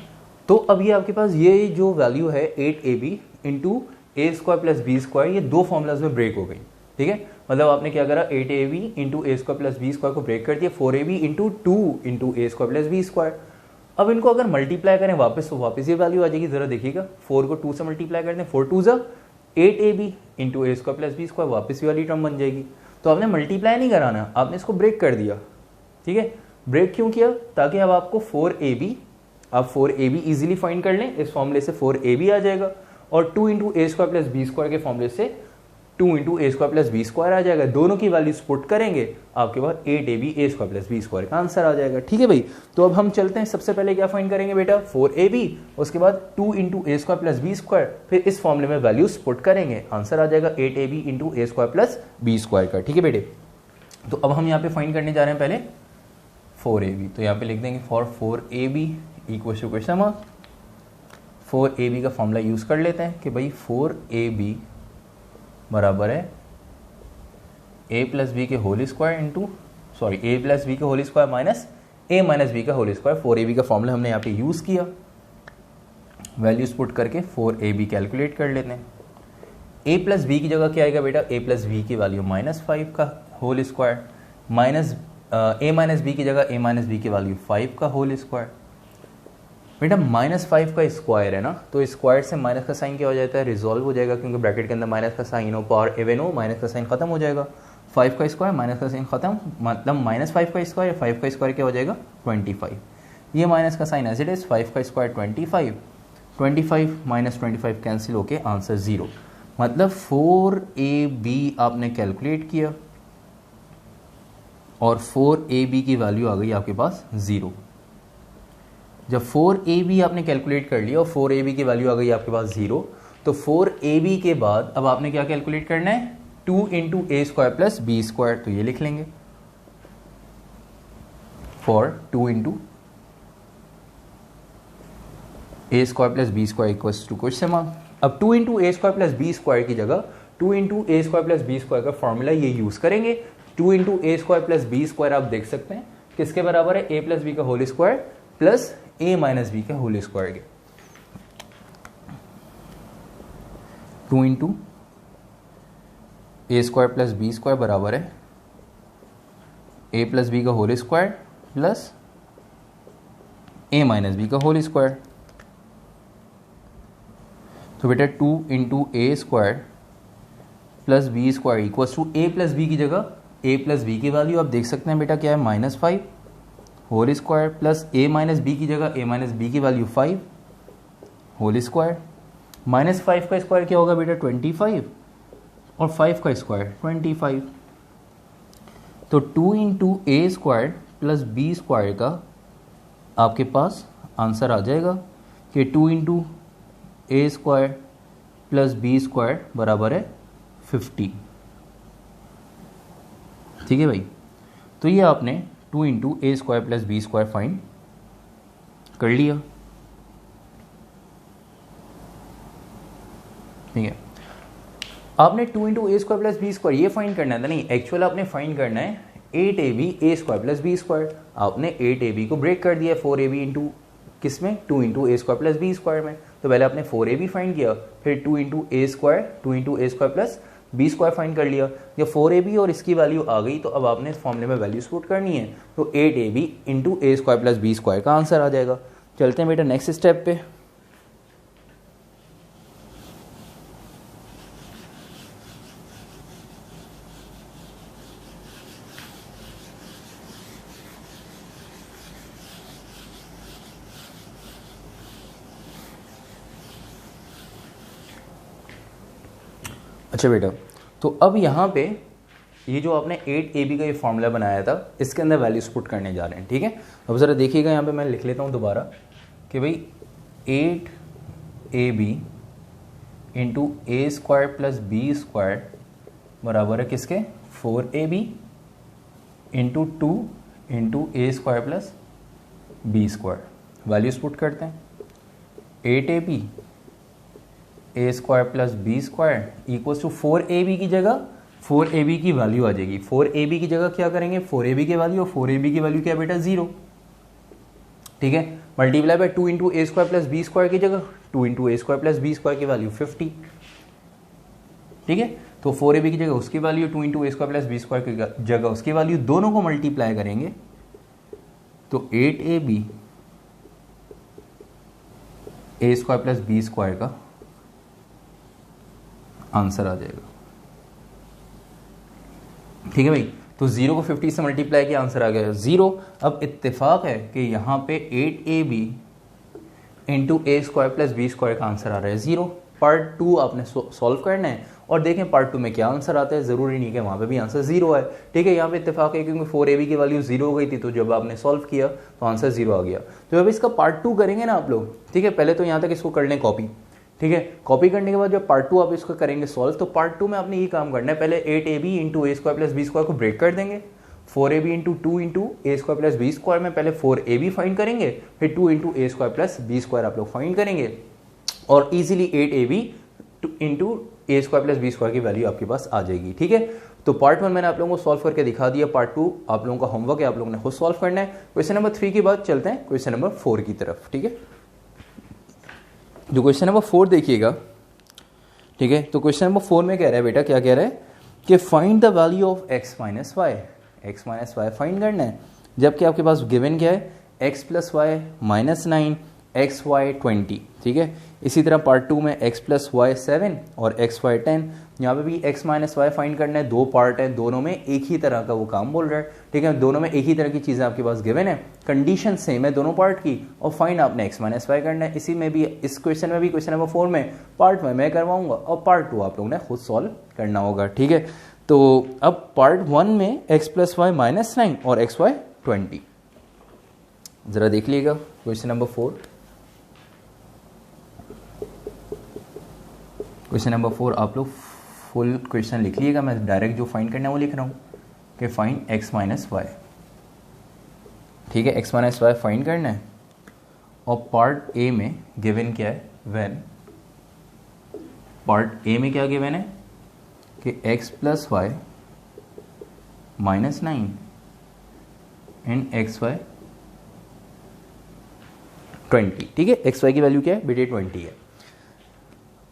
तो अब ये आपके पास ये जो वैल्यू है 8ab into a² plus b² ये दो फॉर्मूलाज में ब्रेक हो गई, ठीक है। मतलब आपने क्या करा 8ab into a² plus b² को ब्रेक कर दिया 4ab into 2 into a² plus b²। अब इनको अगर मल्टीप्लाई करें वापस तो वापस ये वैल्यू आ जाएगी, जरा देखिएगा 4 को 2 से मल्टीप्लाई कर दें 4 2 जा 8ab into a² plus b², वापस वाली टर्म बन जाएगी। तो आपने मल्टीप्लाई नहीं कराना, आपने इसको ब्रेक कर दिया, ठीक है। ब्रेक क्यों किया, ताकि अब आपको 4ab इजीली फाइंड कर लें, इस फॉर्मूले से 4ab आ जाएगा और 2 इंटू a² प्लस b² के फॉर्मूले से 2 इंटू a² प्लस b² आ जाएगा। दोनों की वैल्यूज पुट करेंगे आपके पास 8ab a² प्लस b² का आंसर आ जाएगा, ठीक है भाई। तो अब हम चलते हैं, सबसे पहले क्या फाइंड करेंगे बेटा 4ab, उसके बाद 2 इंटू a² प्लस b², फिर इस फॉर्मूले में वैल्यूज पुट करेंगे, आंसर आ जाएगा 8ab into a² plus b² का, ठीक है बेटे। तो अब हम यहाँ पे फाइंड करने जा रहे हैं पहले 4ab, तो यहाँ पे लिख देंगे for 4ab equal to question mark 4ab का फॉर्मूला यूज कर लेते हैं कि भाई 4ab बराबर है a प्लस बी के whole square into a plus B के whole square minus a minus B का होल स्क्वायर। 4ab का फॉर्मूला हमने यहाँ पे यूज किया, वैल्यूज पुट करके 4ab कैलकुलेट कर लेते हैं। a प्लस बी की जगह क्या आएगा बेटा, a प्लस बी की वैल्यू -5 का whole square minus a minus B की जगह a माइनस बी की वैल्यू 5 का होल स्क्वायर। बेटा -5 का स्क्वायर है ना, तो स्क्वायर से माइनस का साइन क्या हो जाता है, रिजॉल्व हो जाएगा, क्योंकि ब्रैकेट के अंदर माइनस का साइन हो, पावर इवन हो, माइनस का साइन खत्म हो जाएगा। 5 का स्क्वायर माइनस का साइन खत्म, मतलब -5 का स्क्वायर, 5 का स्क्वायर क्या हो जाएगा 25, ये माइनस का साइन एज इट इज 5 का स्क्वायर 25 माइनस 25 कैंसिल होके आंसर 0, मतलब 4ab आपने कैलकुलेट किया और 4ab की वैल्यू आ गई आपके पास 0। जब 4ab आपने कैलकुलेट कर लिया और 4ab की वैल्यू आ गई आपके पास 0, तो 4ab के बाद अब आपने क्या कैलकुलेट करना है 2 इंटू a² प्लस b², तो ये लिख लेंगे for 2 into a² plus b² equals to question mark. अब 2 इंटू a² प्लस b² की जगह 2 इंटू a² प्लस b² का फॉर्मूला ये यूज करेंगे। 2 इंटू a² प्लस b² आप देख सकते हैं किसके बराबर है, a प्लस बी का whole square plus a minus B का होल स्क्वायर के। 2 इंटू a² प्लस b² बराबर है a प्लस बी का whole square plus a minus B का होल स्क्वायर। तो बेटा 2 into a² plus b² equals to a plus B की जगह a प्लस बी की वैल्यू आप देख सकते हैं बेटा क्या है -5 whole square plus a minus B की जगह a माइनस बी की वैल्यू 5 होल स्क्वायर। -5 का स्क्वायर क्या होगा बेटा 25 और 5 का स्क्वायर 25। तो 2 into a² plus B square का आपके पास आंसर आ जाएगा कि 2 इंटू ए स्क्वायर प्लस बी स्क्वायर बराबर है 50। ठीक है भाई, तो ये आपने 2 इंटू ए square plus B square find कर लिया। ठीक है, आपने 2 इंटू ए स्क्वायर प्लस बी स्क्वायर ये फाइंड करना था, नहीं एक्चुअल आपने फाइंड करना है 8ab A square plus B square. आपने 8ab को ब्रेक कर दिया 4ab इंटू किस में, 2 इंटू ए स्क्वायर प्लस बी स्क्वायर में। तो पहले आपने 4ab फाइंड किया, फिर 2 इंटू ए square plus B square find कर लिया। जब 4ab और इसकी वैल्यू आ गई तो अब आपने इस फॉर्मूले में वैल्यूज पुट करनी है, तो 8ab इंटू ए स्क्वायर प्लस बी स्क्वायर का आंसर आ जाएगा। चलते हैं बेटा नेक्स्ट स्टेप पे। अच्छा बेटा, तो अब यहाँ पे ये जो आपने 8ab का ये फॉर्मूला बनाया था इसके अंदर वैल्यूज पुट करने जा रहे हैं। ठीक है, अब ज़रा देखिएगा यहाँ पे मैं लिख लेता हूँ दोबारा कि भाई 8ab इंटू ए स्क्वायर प्लस बी स्क्वायर बराबर है किसके, 4ab इंटू 2 इंटू ए square plus B square. Values put करते हैं, 8ab A square plus B square equals to 4ab की जगह 4ab की वैल्यू आ जाएगी। 4ab की जगह क्या करेंगे, 4ab की वैल्यू, और 4ab की वैल्यू क्या बेटा 0। ठीक है, multiply by 2 into A square plus B square की जगह 2 इंटू ए स्क्वायर प्लस बी स्क्वायर की वैल्यू 50। ठीक है, तो 4ab की जगह उसकी वैल्यू, 2 इंटू ए स्क्वायर प्लस बी स्क्वायर की जगह उसकी वैल्यू, दोनों को मल्टीप्लाई करेंगे तो 8ab A square plus B square का आंसर आ जाएगा। ठीक है भाई, तो 0 को 50 से मल्टीप्लाई किया, आंसर आ गया 0। अब इत्तेफाक है कि यहाँ पे 8ab इंटू ए स्क्वायर प्लस बी स्क्वायर का आंसर आ रहा है 0। पार्ट 2 आपने सॉल्व करना है और देखें पार्ट 2 में क्या आंसर आता है। ज़रूरी नहीं कि वहाँ पे भी आंसर 0 है। ठीक है, यहाँ पे इत्तेफाक है क्योंकि 4ab की वैल्यू 0 हो गई थी, तो जब आपने सॉल्व किया तो आंसर 0 आ गया। तो अब इसका पार्ट 2 करेंगे ना आप लोग। ठीक है, पहले तो यहाँ तक इसको कर लें कॉपी। ठीक है, कॉपी करने के बाद जब पार्ट 2 आप इसको करेंगे सॉल्व, तो पार्ट 2 में आपने ये काम करना है, पहले 8ab इंटू ए स्क्वायर प्लस बी स्क्वायर को ब्रेक कर देंगे। 4ab इंटू 2 इंटू ए स्क्वायर प्लस बी स्क्वायर में पहले 4ab फाइंड करेंगे, फिर 2 इंटू ए स्क्वायर प्लस बी स्क्वायर आप लोग फाइंड करेंगे और इजीली 8ab इंटू ए स्क्वायर प्लस बी स्क्वायर की वैल्यू आपके पास आ जाएगी। ठीक है, तो पार्ट 1 मैंने आप लोगों को सॉल्व करके दिखा दिया। पार्ट 2 आप लोगों का होमवर्क है, आप लोगों ने खुद सॉल्व करना है। क्वेश्चन नंबर 3 के बाद चलते हैं क्वेश्चन नंबर 4 की तरफ। ठीक है, जो क्वेश्चन नंबर 4 देखिएगा। ठीक है, तो क्वेश्चन नंबर 4 में कह रहा है बेटा, क्या कह रहा है कि find the value of x minus y. X minus y find करना है, जबकि आपके पास गिवन क्या है, x plus y minus 9 x y 20। ठीक है, इसी तरह पार्ट 2 में x प्लस वाई 7 और एक्स वाई 10। यहाँ पे भी x माइनस वाई फाइंड करना है। 2 पार्ट है, दोनों में एक ही तरह का वो काम बोल रहा है। ठीक है, दोनों में एक ही तरह की चीज़ें आपके पास गिवन है, कंडीशन सेम है दोनों पार्ट की, और फाइंड आपने x माइनस वाई करना है। इसी में भी, इस क्वेश्चन में भी, क्वेश्चन नंबर 4 में पार्ट में मैं करवाऊंगा और पार्ट 2 आप लोगों ने खुद सॉल्व करना होगा। ठीक है, तो अब पार्ट 1 में x प्लस वाई माइनस 9 और एक्स वाई 20 जरा देख लीजिएगा। क्वेश्चन नंबर 4, क्वेश्चन नंबर 4 आप लोग फुल क्वेश्चन लिख लीजिएगा। मैं डायरेक्ट जो फाइंड करना है वो लिख रहा हूँ कि फाइंड x माइनस वाई। ठीक है, x माइनस वाई फाइंड करना है और पार्ट ए में गिवन क्या है, व्हेन पार्ट ए में क्या गिवन है कि x plus y minus 9 and x y 20। ठीक है, एक्स वाई की वैल्यू क्या है बेटे 20 है।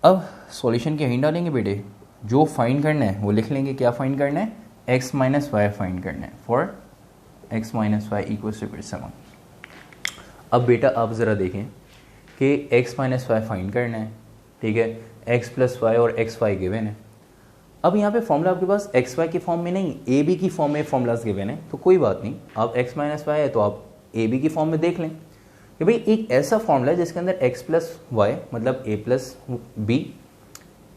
अब सॉल्यूशन के हिंट डालेंगे बेटे, जो फाइंड करना है वो लिख लेंगे। क्या फाइंड करना है, x माइनस वाई फाइंड करना है for x minus y equals to 7। अब बेटा आप ज़रा देखें कि x माइनस वाई फाइंड करना है। ठीक है, x प्लस वाई और एक्स वाई गिवन है। अब यहाँ पे फॉर्मूला आपके पास एक्स वाई के फॉर्म में नहीं, ए बी की फॉर्म में फॉर्मूलाज गिवन है, तो कोई बात नहीं, आप x माइनस वाई है तो आप ए बी की फॉर्म में देख लें कि भाई एक ऐसा फॉर्मूला है जिसके अंदर x प्लस वाई मतलब a plus b,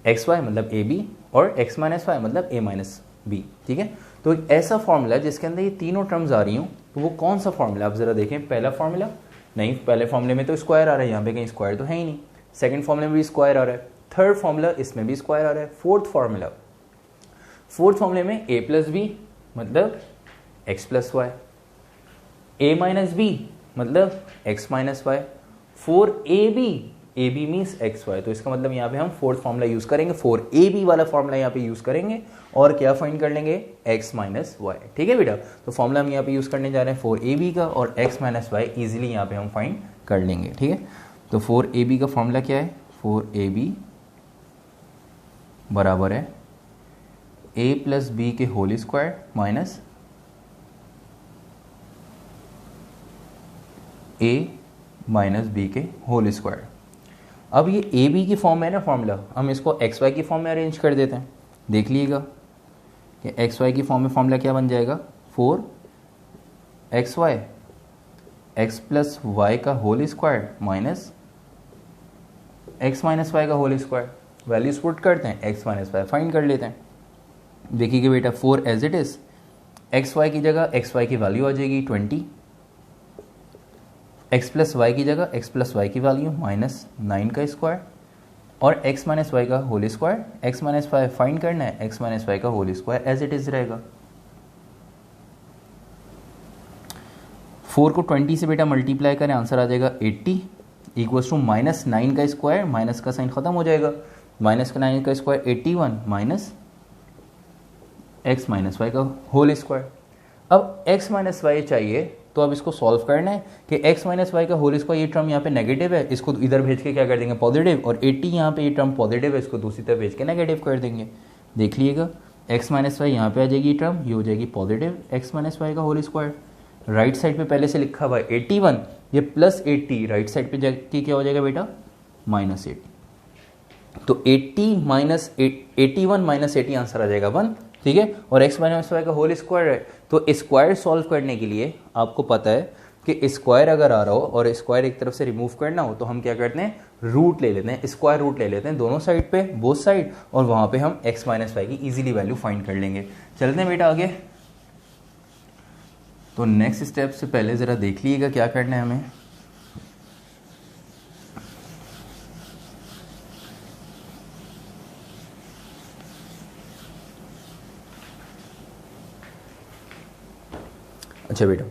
x y मतलब ए बी और x माइनस वाई मतलब a माइनस बी। ठीक है, तो एक ऐसा फॉर्मूला है जिसके अंदर ये तीनों टर्म्स आ रही हूँ, तो वो कौन सा फॉर्मूला, आप जरा देखें, पहला फॉर्मूला नहीं, पहले फॉर्मूले में तो स्क्वायर आ रहा है, यहाँ पे कहीं स्क्वायर तो है ही नहीं। सेकंड फॉर्मूले में भी स्क्वायर आ रहा है, थर्ड फॉर्मूला इसमें भी स्क्वायर आ रहा है। फोर्थ फॉर्मूले में a प्लस बी मतलब x plus y, a minus b मतलब x minus y, 4ab, ab means x y. तो इसका मतलब यहाँ पे हम फोर्थ फॉर्मूला यूज करेंगे, 4ab वाला फॉर्मूला यहाँ पे यूज करेंगे और क्या फाइंड कर लेंगे, x माइनस वाई। ठीक है बेटा, तो फॉर्मूला हम यहाँ पे यूज करने जा रहे हैं 4ab का और x माइनस वाई इजिली यहाँ पे हम फाइंड कर लेंगे। ठीक है, तो 4ab का फॉर्मूला क्या है, 4ab बराबर है a प्लस बी के whole square minus a minus b के होल स्क्वायर। अब ये ए बी की फॉर्म में है ना फॉर्मूला, हम इसको एक्स वाई की फॉर्म में अरेंज कर देते हैं। देख लीजिएगा कि एक्स वाई की फॉर्म में फॉर्मूला क्या बन जाएगा, 4xy एक्स प्लस वाई का whole square minus x minus y का होल स्क्वायर। वैल्यूज पुट करते हैं, एक्स माइनस वाई फाइंड कर लेते हैं। देखिएगा बेटा 4 as it is, x y की जगह एक्स वाई की वैल्यू आ जाएगी 20, एक्स प्लस वाई की जगह एक्स प्लस वाई की वैल्यू माइनस 9 का स्क्वायर और एक्स माइनस वाई का whole square. X minus y find करना है, एक्स माइनस वाई का whole square as it is रहेगा। 4 को 20 से बेटा मल्टीप्लाई करें, आंसर आ जाएगा 80 इक्वल्स टू माइनस 9 का स्क्वायर, माइनस का साइन खत्म हो जाएगा, माइनस का 9 का square 81 minus x minus y का होल स्क्वायर। अब एक्स माइनस वाई चाहिए तो अब इसको सॉल्व करना है कि एक्स माइनस वाई का होल स्क्वायर, ये टर्म यहाँ पे नेगेटिव है, इसको इधर भेज के क्या कर देंगे पॉजिटिव, और 80 यहाँ पे ये टर्म पॉजिटिव है, इसको दूसरी तरफ भेज के नेगेटिव कर देंगे। देख लीजिएगा एक्स माइनस वाई यहाँ पे आ जाएगी टर्म, ये हो जाएगी पॉजिटिव एक्स माइनस वाई का होल स्क्वायर। राइट साइड पे पहले से लिखा हुआ है 81, ये प्लस 80 राइट साइड पे जाके क्या हो जाएगा बेटा माइनस 80। तो 80 माइनस 81 माइनस 80 आंसर आ जाएगा 1। ठीक है, और x माइनस वाई का होल स्क्वायर है, तो स्क्वायर सॉल्व करने के लिए आपको पता है कि स्क्वायर अगर आ रहा हो और स्क्वायर एक तरफ से रिमूव करना हो तो हम क्या करते हैं, रूट ले लेते हैं, स्क्वायर रूट ले लेते हैं दोनों साइड पे, बोथ साइड, और वहां पे हम x माइनस वाई की इजीली वैल्यू फाइंड कर लेंगे। चलते हैं बेटा आगे। तो नेक्स्ट स्टेप से पहले जरा देख लीजिएगा क्या करना है हमें। अच्छा बेटा,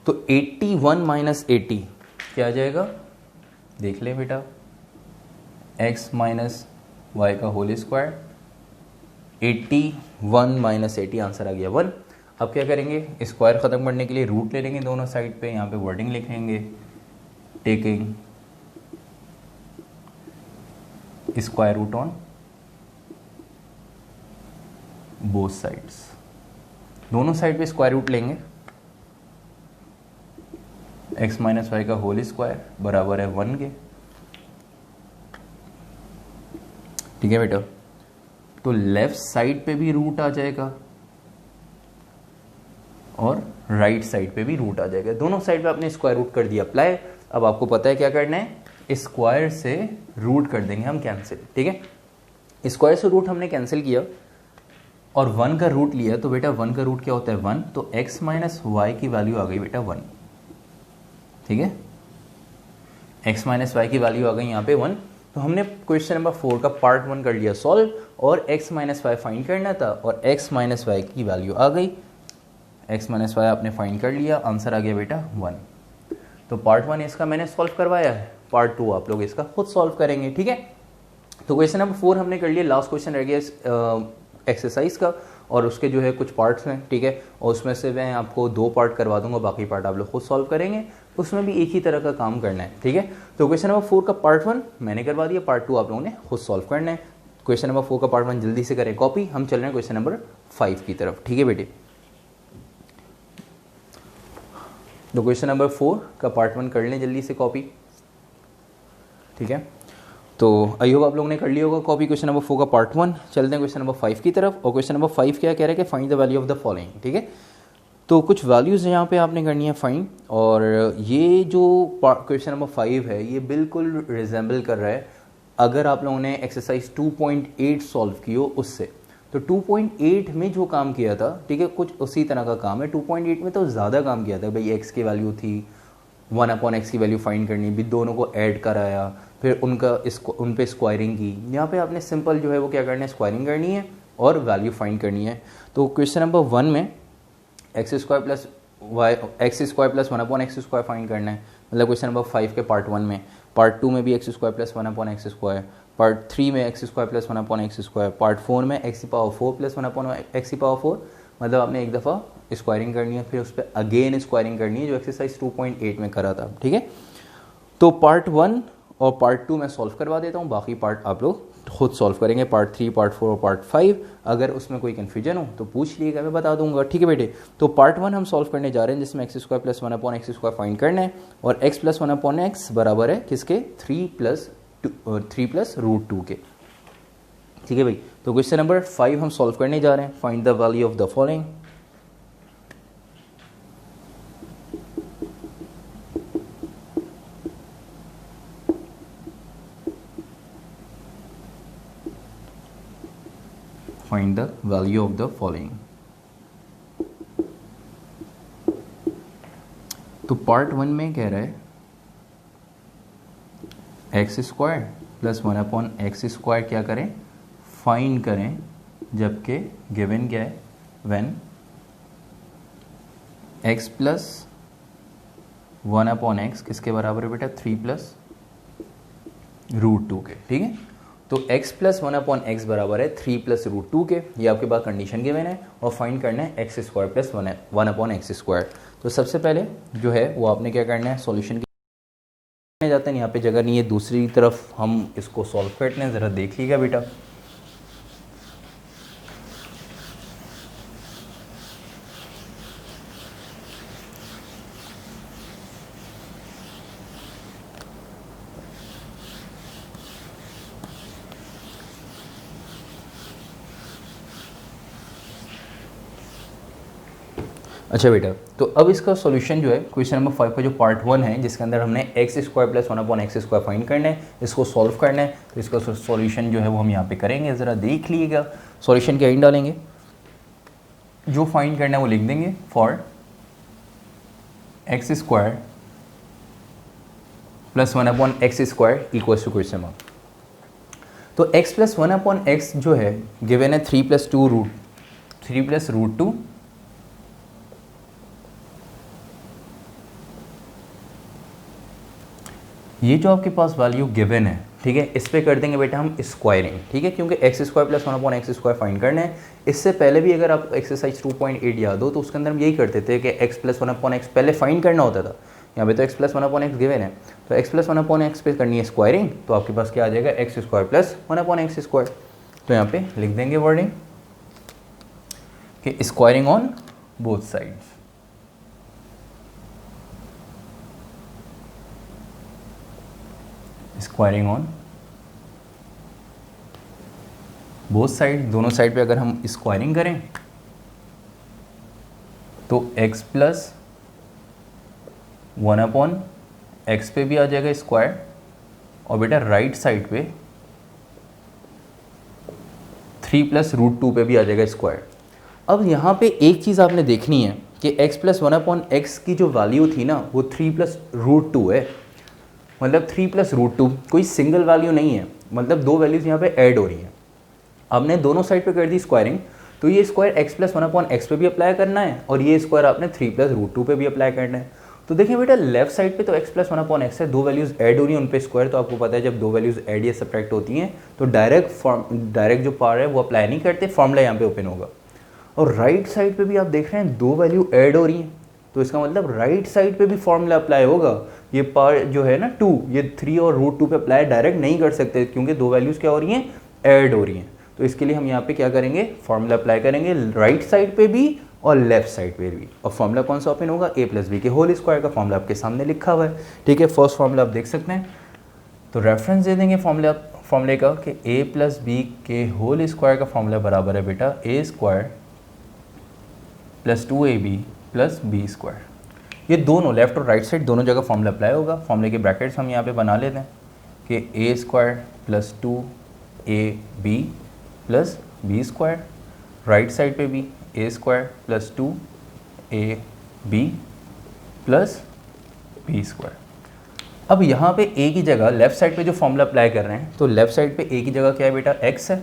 तो 81 माइनस 80 क्या आ जाएगा, देख ले बेटा, x माइनस वाई का होल स्क्वायर, 81 माइनस 80 आंसर आ गया 1। अब क्या करेंगे, स्क्वायर खत्म करने के लिए रूट ले लेंगे दोनों साइड पे, यहाँ पे वर्डिंग लिखेंगे taking square root on both sides. दोनों साइड पे स्क्वायर रूट लेंगे, एक्स माइनस वाई का होल स्क्वायर बराबर है 1 के। ठीक है बेटा, तो लेफ्ट साइड पे भी रूट आ जाएगा और राइट साइड पे भी रूट आ जाएगा, दोनों साइड पे आपने स्क्वायर रूट कर दिया अप्लाई। अब आपको पता है क्या करना है, स्क्वायर से रूट कर देंगे हम कैंसिल। ठीक है, स्क्वायर से रूट हमने कैंसिल किया और 1 का रूट लिया, तो बेटा 1 का रूट क्या होता है 1, तो x माइनस वाई की वैल्यू आ गई बेटा 1। ठीक है, x माइनस वाई की वैल्यू आ गई यहाँ पे 1। तो हमने क्वेश्चन नंबर 4 का पार्ट 1 कर लिया सॉल्व, और x माइनस वाई फाइंड करना था और x माइनस वाई की वैल्यू आ गई, x माइनस वाई आपने फाइंड कर लिया, आंसर आ गया बेटा 1। तो पार्ट 1 इसका मैंने सॉल्व करवाया है, पार्ट 2 आप लोग इसका खुद सॉल्व करेंगे। ठीक है, तो क्वेश्चन नंबर 4 हमने कर लिया, लास्ट क्वेश्चन रह गया एक्सरसाइज का, और उसके जो है कुछ पार्ट्स हैं। ठीक है, और उसमें से मैं आपको 2 पार्ट करवा दूंगा, बाकी पार्ट आप लोग खुद सॉल्व करेंगे, उसमें भी एक ही तरह का काम करना है। ठीक है, तो क्वेश्चन नंबर 4 का पार्ट 1 मैंने करवा दिया, पार्ट 2 आप लोगों ने खुद सॉल्व करना है। क्वेश्चन नंबर 4 का पार्ट 1 जल्दी से करें कॉपी, हम चल रहे हैं क्वेश्चन नंबर 5 की तरफ। ठीक है बेटे, तो क्वेश्चन नंबर 4 का पार्ट 1 कर लें जल्दी से कॉपी। ठीक है, तो आई होप आप लोगों ने कर लिया होगा कॉपी क्वेश्चन नंबर 4 का पार्ट 1। चलते हैं क्वेश्चन नंबर 5 की तरफ, और क्वेश्चन नंबर 5 क्या कह रहा है कि find the value of the following. ठीक है, तो कुछ वैल्यूज़ यहाँ पे आपने करनी है फाइंड, और ये जो क्वेश्चन नंबर 5 है ये बिल्कुल रिजेंबल कर रहा है अगर आप लोगों ने एक्सरसाइज 2.8 सॉल्व की हो उससे। तो 2.8 में जो काम किया था, ठीक है, कुछ उसी तरह का काम है। 2.8 में तो ज़्यादा काम किया था भाई, x की वैल्यू थी 1/x की वैल्यू फाइंड करनी, भी दोनों को ऐड कराया, फिर उन पे स्क्वायरिंग की। यहाँ पे आपने सिंपल जो है वो क्या करना है, स्क्वायरिंग करनी है और वैल्यू फाइंड करनी है। तो क्वेश्चन नंबर 1 में x² प्लस 1/x² फाइंड करना है, मतलब क्वेश्चन नंबर 5 के पार्ट 1 में। पार्ट 2 में भी x² प्लस 1/x², पार्ट 3 में x² प्लस 1/x², पार्ट 4 में x⁴ प्लस 1/x⁴, मतलब आपने एक दफ़ा स्क्वायरिंग करनी है, फिर उस पर अगेन स्क्वायरिंग करनी है, जो एक्सरसाइज 2.8 में करा था, ठीक है। तो पार्ट 1 और पार्ट 2 मैं सॉल्व करवा देता हूँ, बाकी पार्ट आप लोग खुद सॉल्व करेंगे, पार्ट 3, पार्ट 4 और पार्ट 5। अगर उसमें कोई कन्फ्यूजन हो तो पूछ लीजिएगा, मैं बता दूंगा, ठीक है बेटे। तो पार्ट 1 हम सॉल्व करने जा रहे हैं, जिसमें x² प्लस 1/x² फाइंड करना है, और x प्लस 1/x बराबर है किसके, 3 प्लस √2 के, ठीक है भाई। तो क्वेश्चन नंबर 5 हम सॉल्व करने जा रहे हैं। Find the value of the following. Find the value of the following. तो पार्ट 1 में कह रहा है x² प्लस 1/x² क्या करें, फाइंड करें, जबकि गिवन क्या है, व्हेन x प्लस 1/x किसके बराबर है बेटा, 3 प्लस √2 के, ठीक है। तो x प्लस 1/x बराबर है 3 प्लस √2 के, ये आपके पास कंडीशन गिवन है, और फाइंड करना है x² प्लस 1/x²। तो सबसे पहले जो है वो आपने क्या करना है, सॉल्यूशन जाते हैं, यहाँ पे जगह नहीं है, दूसरी तरफ हम इसको सॉल्व करते हैं, ज़रा देखिएगा बेटा। अच्छा बेटा, तो अब इसका सॉल्यूशन जो है क्वेश्चन नंबर 5 का जो पार्ट 1 है, जिसके अंदर हमने x² प्लस 1/x² फाइंड करना है, इसको सॉल्व करना है। तो इसका सॉल्यूशन जो है वो हम यहाँ पे करेंगे, ज़रा देख लीजिएगा। सॉल्यूशन क्या इन डालेंगे, जो फाइंड करना है वो लिख देंगे, for x² plus 1/x² equals to question mark. तो x प्लस 1/x जो है गिवन है 3 प्लस √2, ये जो आपके पास वैल्यू गिवन है, ठीक है, इस पे कर देंगे बेटा हम स्क्वायरिंग, ठीक है, क्योंकि x² प्लस 1/x² फाइंड करना है। इससे पहले भी अगर आप एक्सरसाइज 2.8 याद हो तो उसके अंदर हम यही करते थे कि x प्लस 1/x पहले फाइंड करना होता था। यहाँ पे तो x प्लस 1/x गिवन है, तो x प्लस 1/x पे करनी है स्क्वायरिंग, तो आपके पास क्या आ जाएगा, x² प्लस 1/x²। तो यहाँ पे लिख देंगे वर्डिंग कि squaring on both sides. Squaring on both side, दोनों साइड पे अगर हम स्क्वायरिंग करें तो x प्लस 1/x पे भी आ जाएगा स्क्वायर, और बेटा राइट साइड पे 3 प्लस √2 पे भी आ जाएगा स्क्वायर। अब यहाँ पे एक चीज़ आपने देखनी है कि x प्लस 1/x की जो वैल्यू थी ना वो 3 प्लस √2 है, मतलब 3 प्लस √2 कोई सिंगल वैल्यू नहीं है, मतलब दो वैल्यूज़ यहाँ पे ऐड हो रही हैं। आपने दोनों साइड पे कर दी स्क्वायरिंग, तो ये स्क्वायर x प्लस 1/x पे भी अप्लाई करना है, और ये स्क्वायर आपने 3 प्लस √2 पे भी अप्लाई करना है। तो देखिए बेटा, लेफ्ट साइड पे तो x प्लस 1/x है, दो वैल्यूज़ ऐड हो रही हैं, उन पे स्क्वायर, तो आपको पता है जब दो वैल्यूज़ ऐड या सब्ट्रैक्ट होती हैं तो डायरेक्ट जो पावर है वो अप्लाई नहीं करते, फॉर्मूला यहाँ पे ओपन होगा। और राइट साइड पे भी आप देख रहे हैं दो वैल्यू ऐड हो रही हैं, तो इसका मतलब राइट साइड पे भी फॉर्मूला अप्लाई होगा। ये पावर जो है ना 2, ये 3 और √2 पे अप्लाई डायरेक्ट नहीं कर सकते, क्योंकि दो वैल्यूज़ क्या हो रही हैं, ऐड हो रही हैं। तो इसके लिए हम यहाँ पे क्या करेंगे, फॉर्मूला अप्लाई करेंगे राइट साइड पे भी और लेफ्ट साइड पे भी। और फॉर्मूला कौन सा ओपन होगा, a प्लस बी के होल स्क्वायर का फॉर्मूला आपके सामने लिखा हुआ है, ठीक है। फर्स्ट फॉर्मूला आप देख सकते हैं, तो रेफरेंस दे देंगे फॉर्मूले का कि a प्लस बी के होल स्क्वायर का फॉर्मूला बराबर है बेटा a² plus 2ab plus b²। ये दोनों लेफ्ट और राइट साइड दोनों जगह फॉर्मूला अप्लाई होगा। फॉर्मूले के ब्रैकेट्स हम यहाँ पे बना लेते हैं कि a² plus 2ab plus b², right side पे भी A square plus 2ab plus B square. अब यहाँ पे ए की जगह लेफ्ट साइड पे जो फॉर्मूला अप्लाई कर रहे हैं, तो लेफ्ट साइड पे ए की जगह क्या है बेटा, एक्स है,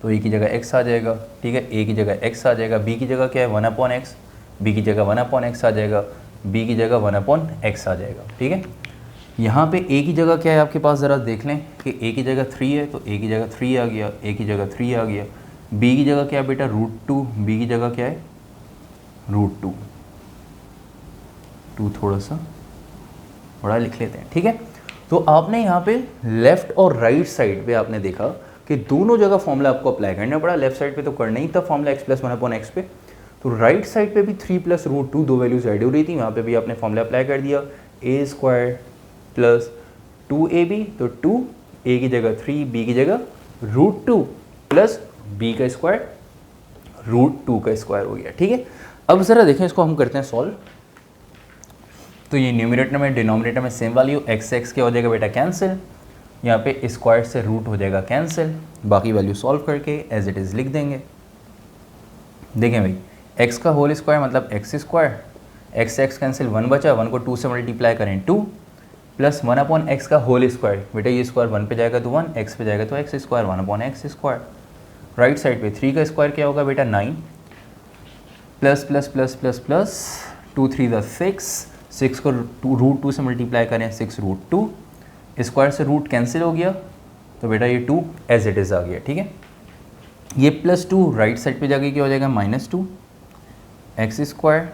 तो ए की जगह एक्स आ जाएगा, ठीक है, ए की जगह एक्स आ जाएगा। बी की जगह क्या है, 1/x, बी की जगह 1/x आ जाएगा, बी की जगह 1/x आ जाएगा, ठीक है। यहाँ पे ए की जगह क्या है आपके पास, ज़रा देख लें कि ए की जगह 3 है, तो ए की जगह 3 आ गया, ए की जगह 3 आ गया। बी की जगह क्या है बेटा, √2, बी की जगह क्या है, √2, 2 थोड़ा सा बड़ा लिख लेते हैं, ठीक है। तो आपने यहाँ पे लेफ़्ट और राइट साइड पे आपने देखा कि दोनों जगह फॉर्मूला आपको अप्लाई करना पड़ा। लेफ्ट साइड पे तो करना ही था फॉर्मूला x + 1/x पे, तो राइट साइड पे भी 3 + √2 दो वैल्यूज ऐड हो रही थी, वहाँ पे भी आपने फॉर्मूला अप्लाई कर दिया, a² + 2ab, तो 2 a की जगह 3, b की जगह √2 प्लस b का स्क्वायर √2 का स्क्वायर हो गया, ठीक है। अब ज़रा देखें इसको हम करते हैं सॉल्व। तो ये न्यूमरेटर में डिनोमिनेटर में सेम वैल्यू x क्या हो जाएगा बेटा, कैंसिल, यहाँ पे स्क्वायर से रूट हो जाएगा कैंसिल, बाकी वैल्यू सॉल्व करके एज इट इज़ लिख देंगे। देखें भाई, x का होल स्क्वायर मतलब x², x से x कैंसिल 1 बचा, 1 को 2 से मल्टीप्लाई करें 2 प्लस 1/x का होल स्क्वायर, बेटा ये स्क्वायर 1 पे जाएगा तो 1, x पे जाएगा तो x², 1/x²। राइट साइड पे 3 का स्क्वायर क्या होगा बेटा, 9 plus plus plus plus plus 2 3 the 6 को √2 से मल्टीप्लाई करें 6√2, स्क्वायर से रूट कैंसिल हो गया, तो बेटा ये 2 एज इट इज़ आ गया, ठीक है। ये +2 राइट साइड पे जाके क्या हो जाएगा, -2 x²।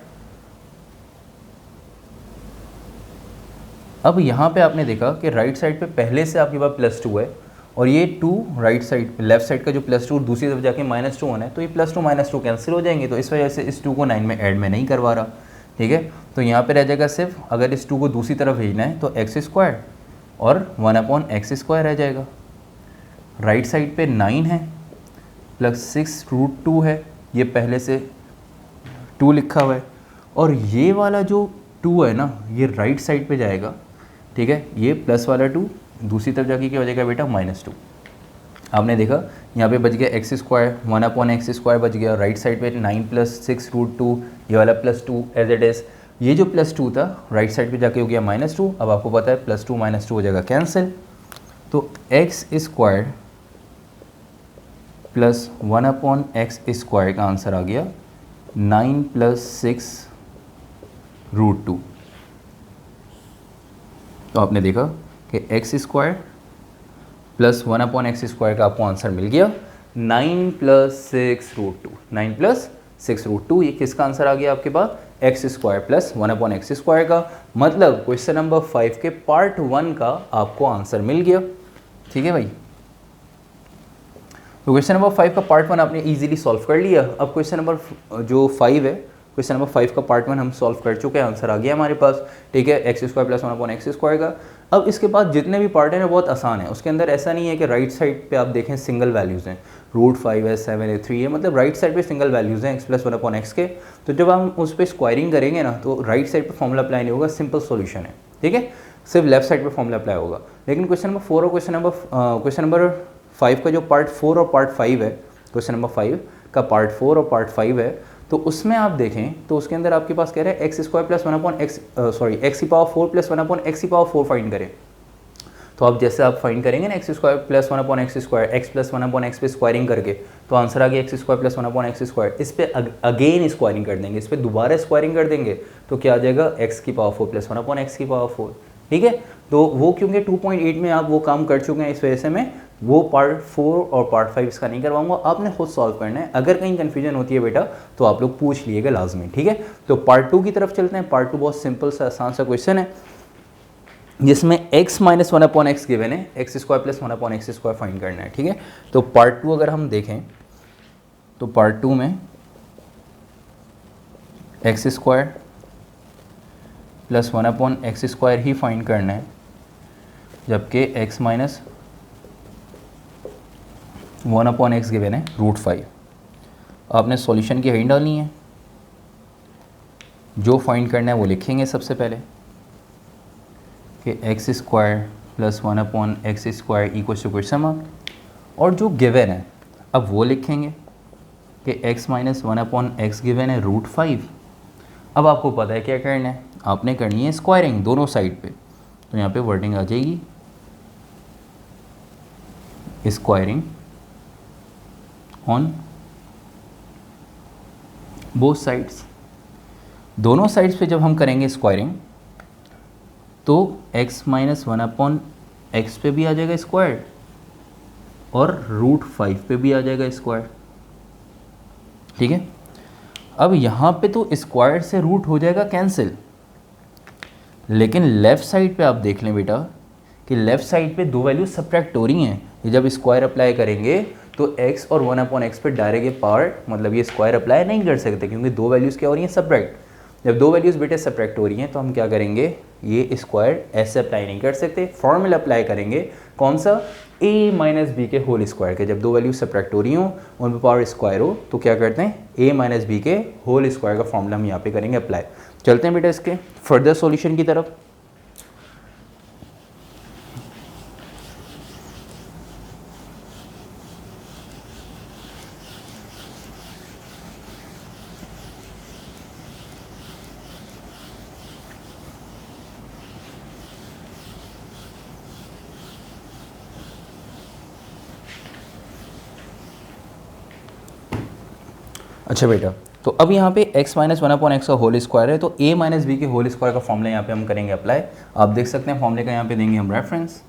अब यहाँ पे आपने देखा कि राइट साइड पे पहले से आपके पास +2 है, और ये 2 राइट साइड लेफ्ट साइड का जो +2 दूसरी तरफ जाके -2 होना है, तो ये +2 कैंसिल हो जाएंगे, तो इस वजह से इस 2 को 9 में ऐड में नहीं करवा रहा, ठीक है। तो यहाँ पे रह जाएगा सिर्फ, अगर इस 2 को दूसरी तरफ भेजना है तो x² और 1/x² रह जाएगा। राइट साइड पे 9 है प्लस 6√2 है, ये पहले से 2 लिखा हुआ है, और ये वाला जो 2 है ना, ये राइट साइड पे जाएगा, ठीक है। ये प्लस वाला 2 दूसरी तरफ जाके क्या हो जाएगा बेटा, -2। आपने देखा यहाँ पे बच गया x², 1/x² बच गया, राइट साइड पे 9 + 6√2, ये वाला +2 एज इट इज़। ये जो +2 था राइट साइड पे जाके हो गया -2, अब आपको पता है +2 -2 हो जाएगा कैंसिल, तो x² प्लस 1/x² का आंसर आ गया 9 + 6√2। तो आपने देखा कि x² प्लस 1/x² का आपको आंसर मिल गया 9 + 6√2, 9 + 6√2, ये किसका आंसर आ गया आपके पास, x² प्लस 1/x² का। मतलब क्वेश्चन नंबर 5 के पार्ट 1 का आपको आंसर मिल गया, ठीक है भाई। तो क्वेश्चन नंबर 5 का पार्ट 1 आपने इजीली सॉल्व कर लिया। अब क्वेश्चन नंबर जो 5 है, क्वेश्चन नंबर 5 का पार्ट 1 हम सॉल्व कर चुके हैं, आंसर आ गया हमारे पास, ठीक है, x² प्लस 1/x² का। अब इसके बाद जितने भी पार्ट हैं ना बहुत आसान है, उसके अंदर ऐसा नहीं है कि राइट साइड पे आप देखें सिंगल वैल्यूज़ हैं, √5 है, 7 है, 3 है, मतलब राइट साइड पे सिंगल वैल्यूज़ हैं x + 1/x के। तो जब हम उस पर स्क्वायरिंग करेंगे ना, तो राइट साइड पे फॉर्मूला अप्लाई नहीं होगा, सिंपल सॉल्यूशन है, ठीक है, सिर्फ लेफ्ट साइड पे फॉर्मूला अप्लाई होगा। लेकिन क्वेश्चन नंबर 4 और क्वेश्चन नंबर 5 का जो पार्ट 4 और पार्ट 5 है, क्वेश्चन नंबर 5 का पार्ट 4 और पार्ट 5 है, तो उसमें आप देखें तो उसके अंदर आपके पास कह रहे हैं x² plus 1/x x⁴ plus 1/x⁴ find करें। तो आप जैसे आप फाइंड करेंगे ना x² plus 1/x², x plus 1/x पे स्क्वायरिंग करके, तो आंसर आ गया x² प्लस 1/x²। इस पर अगेन स्क्वायरिंग कर देंगे, इस पर दोबारा स्क्वायरिंग कर देंगे, तो क्या आ जाएगा x⁴ प्लस 1/x⁴, ठीक है। तो वो क्योंकि 2.8 में आप वो काम कर चुके हैं, इस वजह से मैं वो पार्ट 4 और पार्ट 5 इसका नहीं करवाऊंगा, आपने खुद सॉल्व करना है। अगर कहीं कन्फ्यूजन होती है बेटा तो आप लोग पूछ लिएगा लाजमी, ठीक है। तो पार्ट 2 की तरफ चलते हैं। पार्ट 2 बहुत सिंपल सा आसान सा क्वेश्चन है, जिसमें x - 1/x गिवन है, x² प्लस 1/x² फाइंड करना है, ठीक है। तो पार्ट 2 अगर हम देखें तो पार्ट 2 में x² प्लस 1/x² ही फाइंड करना है, जबकि x - 1/x गिवन है √5। आपने सॉल्यूशन की हेडिंग डालनी है, जो फाइंड करना है वो लिखेंगे सबसे पहले कि x² plus 1/x² equal to question mark, और जो गिवन है अब वो लिखेंगे, कि x माइनस 1/x गिवन है √5। अब आपको पता है क्या करना है, आपने करनी है स्क्वायरिंग दोनों साइड पे। तो यहाँ पे वर्डिंग आ जाएगी स्क्वायरिंग ऑन बोथ साइड्स। दोनों साइड्स पे जब हम करेंगे स्क्वायरिंग तो x माइनस 1/x पे भी आ जाएगा स्क्वायर और √5 पे भी आ जाएगा स्क्वायर। ठीक है, अब यहाँ पे तो स्क्वायर से रूट हो जाएगा कैंसिल, लेकिन लेफ़्ट साइड पे आप देख लें बेटा कि लेफ़्ट साइड पे दो वैल्यू सब्ट्रैक्ट हो रही हैं। ये जब स्क्वायर अप्लाई करेंगे तो x और 1/x पे डायरेक्ट ये पार्ट मतलब ये स्क्वायर अप्लाई नहीं कर सकते, क्योंकि दो वैल्यूज़ क्या हो रही हैं, सब्ट्रैक्ट। जब दो वैल्यूज़ बेटे सब्ट्रैक्ट हो रही हैं तो हम क्या करेंगे, ये स्क्वायर ऐसे अप्लाई नहीं कर सकते, फॉर्मूला अप्लाई करेंगे। कौन सा, a माइनस बी के होल स्क्वायर के। जब दो वैल्यू सब्ट्रैक्ट हो रही हो, उन पर पावर स्क्वायर हो, तो क्या करते हैं, a माइनस बी के होल स्क्वायर का फॉर्मूला हम यहाँ पे करेंगे अप्लाई। चलते हैं बेटा इसके फर्दर सॉल्यूशन की तरफ। अच्छा बेटा, तो अब यहाँ पे x माइनस 1/x का होल स्क्वायर है, तो a माइनस बी के होल स्क्वायर का फॉर्मूला यहाँ पे हम करेंगे अप्लाई। आप देख सकते हैं फॉर्मूले का यहाँ पे देंगे हम रेफरेंस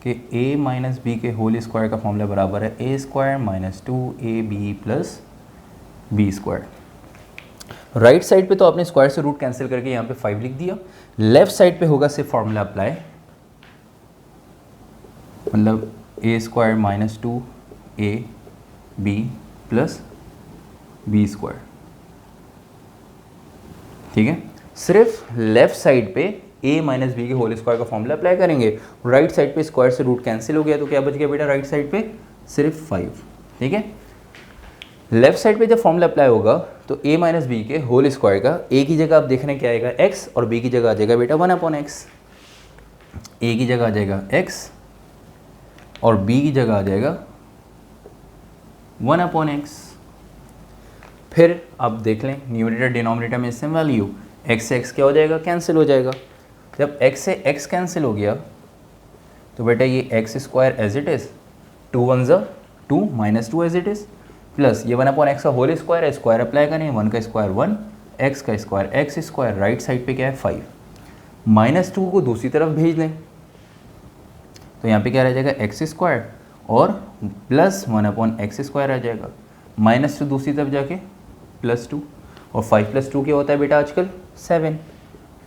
कि a माइनस बी के होल स्क्वायर का फॉर्मूला बराबर है a square minus 2ab plus B square. Right side पे तो आपने स्क्वायर से रूट कैंसिल करके यहाँ पे 5 लिख दिया। लेफ्ट साइड पे होगा सिर्फ फॉर्मूला अप्लाई, मतलब a square minus 2ab plus B square. ठीक है, सिर्फ लेफ्ट साइड पे a माइनस बी के होल स्क्वायर का फॉर्मूला अप्लाई करेंगे। राइट साइड पे स्क्वायर से रूट कैंसिल हो गया, तो क्या बच गया बेटा राइट साइड पे, सिर्फ 5। ठीक है, लेफ्ट साइड पे जब फॉर्मूला अप्लाई होगा तो a माइनस बी के होल स्क्वायर का a की जगह आप देखने क्या आएगा x, और b की जगह आ जाएगा बेटा 1/x। a की जगह आ जाएगा x और b की जगह आ जाएगा 1/x। फिर आप देख लें न्यूमरेटर डिनोमिनेटर में सेम वैल्यू, x से x क्या हो जाएगा, कैंसिल हो जाएगा। जब x से x कैंसिल हो गया तो बेटा ये x square as it is, 2 1 ज़ा 2 minus 2 as it is, plus ये 1/x का होल स्क्वायर है, स्क्वायर अप्लाई करें, 1 का स्क्वायर 1, x का square x square, right side पे क्या है 5, -2 को दूसरी तरफ भेज दें तो यहाँ पे क्या रह जाएगा x स्क्वायर और प्लस 1/x स्क्वायर आ जाएगा, -2 दूसरी तरफ जाके +2, और 5 + 2 क्या होता है बेटा आजकल 7।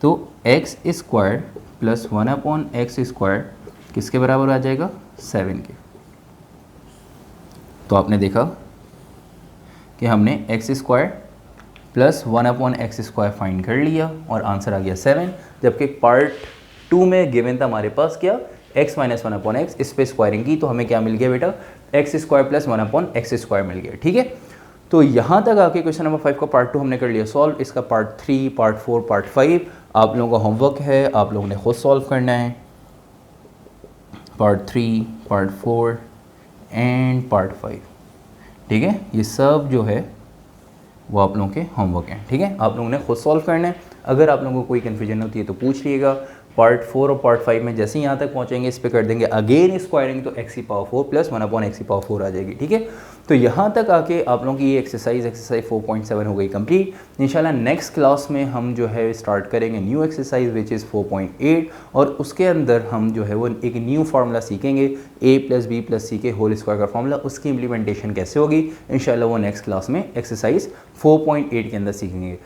तो x square plus 1/x square किसके बराबर आ जाएगा, 7 के। तो आपने देखा कि हमने x square plus 1/x square find कर लिया और आंसर आ गया 7, जबकि पार्ट 2 में गिवन था हमारे पास क्या, x माइनस 1/x, इस पे स्क्वायरिंग की तो हमें क्या मिल गया बेटा, x square plus 1/x square मिल गया। ठीक है, तो यहाँ तक आके क्वेश्चन नंबर 5 का पार्ट 2 हमने कर लिया सॉल्व। इसका पार्ट 3, पार्ट 4, पार्ट 5 आप लोगों का होमवर्क है, आप लोगों ने खुद सॉल्व करना है। Part 3, part 4 and part 5। ठीक है, ये सब जो है वो आप लोगों के होमवर्क हैं। ठीक है, आप लोगों ने खुद सॉल्व करना है। अगर आप लोगों को कोई कन्फ्यूजन होती है तो पूछ लिएगा। पार्ट 4 और पार्ट 5 में जैसे ही यहाँ तक पहुँचेंगे इस पे कर देंगे अगेन स्क्वायरिंग, तो x की पावर 4 प्लस 1/x की पावर 4 आ जाएगी। ठीक है, तो यहाँ तक आके आप लोगों की ये एक्सरसाइज 4.7 हो गई कंप्लीट। इंशाल्लाह नेक्स्ट क्लास में हम जो है स्टार्ट करेंगे न्यू एक्सरसाइज विच इज़ 4.8, और उसके अंदर हम जो है वो एक न्यू फार्मूला सीखेंगे, a + b + c के होल स्क्वायर का फार्मूला, उसकी इम्प्लीमेंटेशन कैसे होगी इंशाल्लाह वो नेक्स्ट क्लास में एक्सरसाइज 4.8 के अंदर सीखेंगे।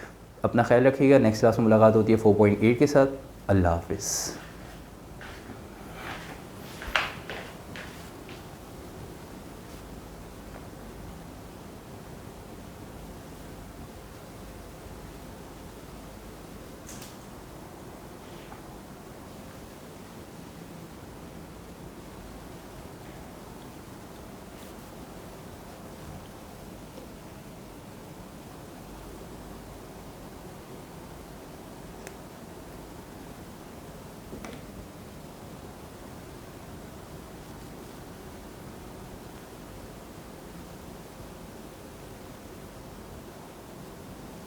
अपना ख्याल रखिएगा, नेक्स्ट क्लास में मुलाकात होती है 4.8 के साथ। अल्लाह हाफिज़।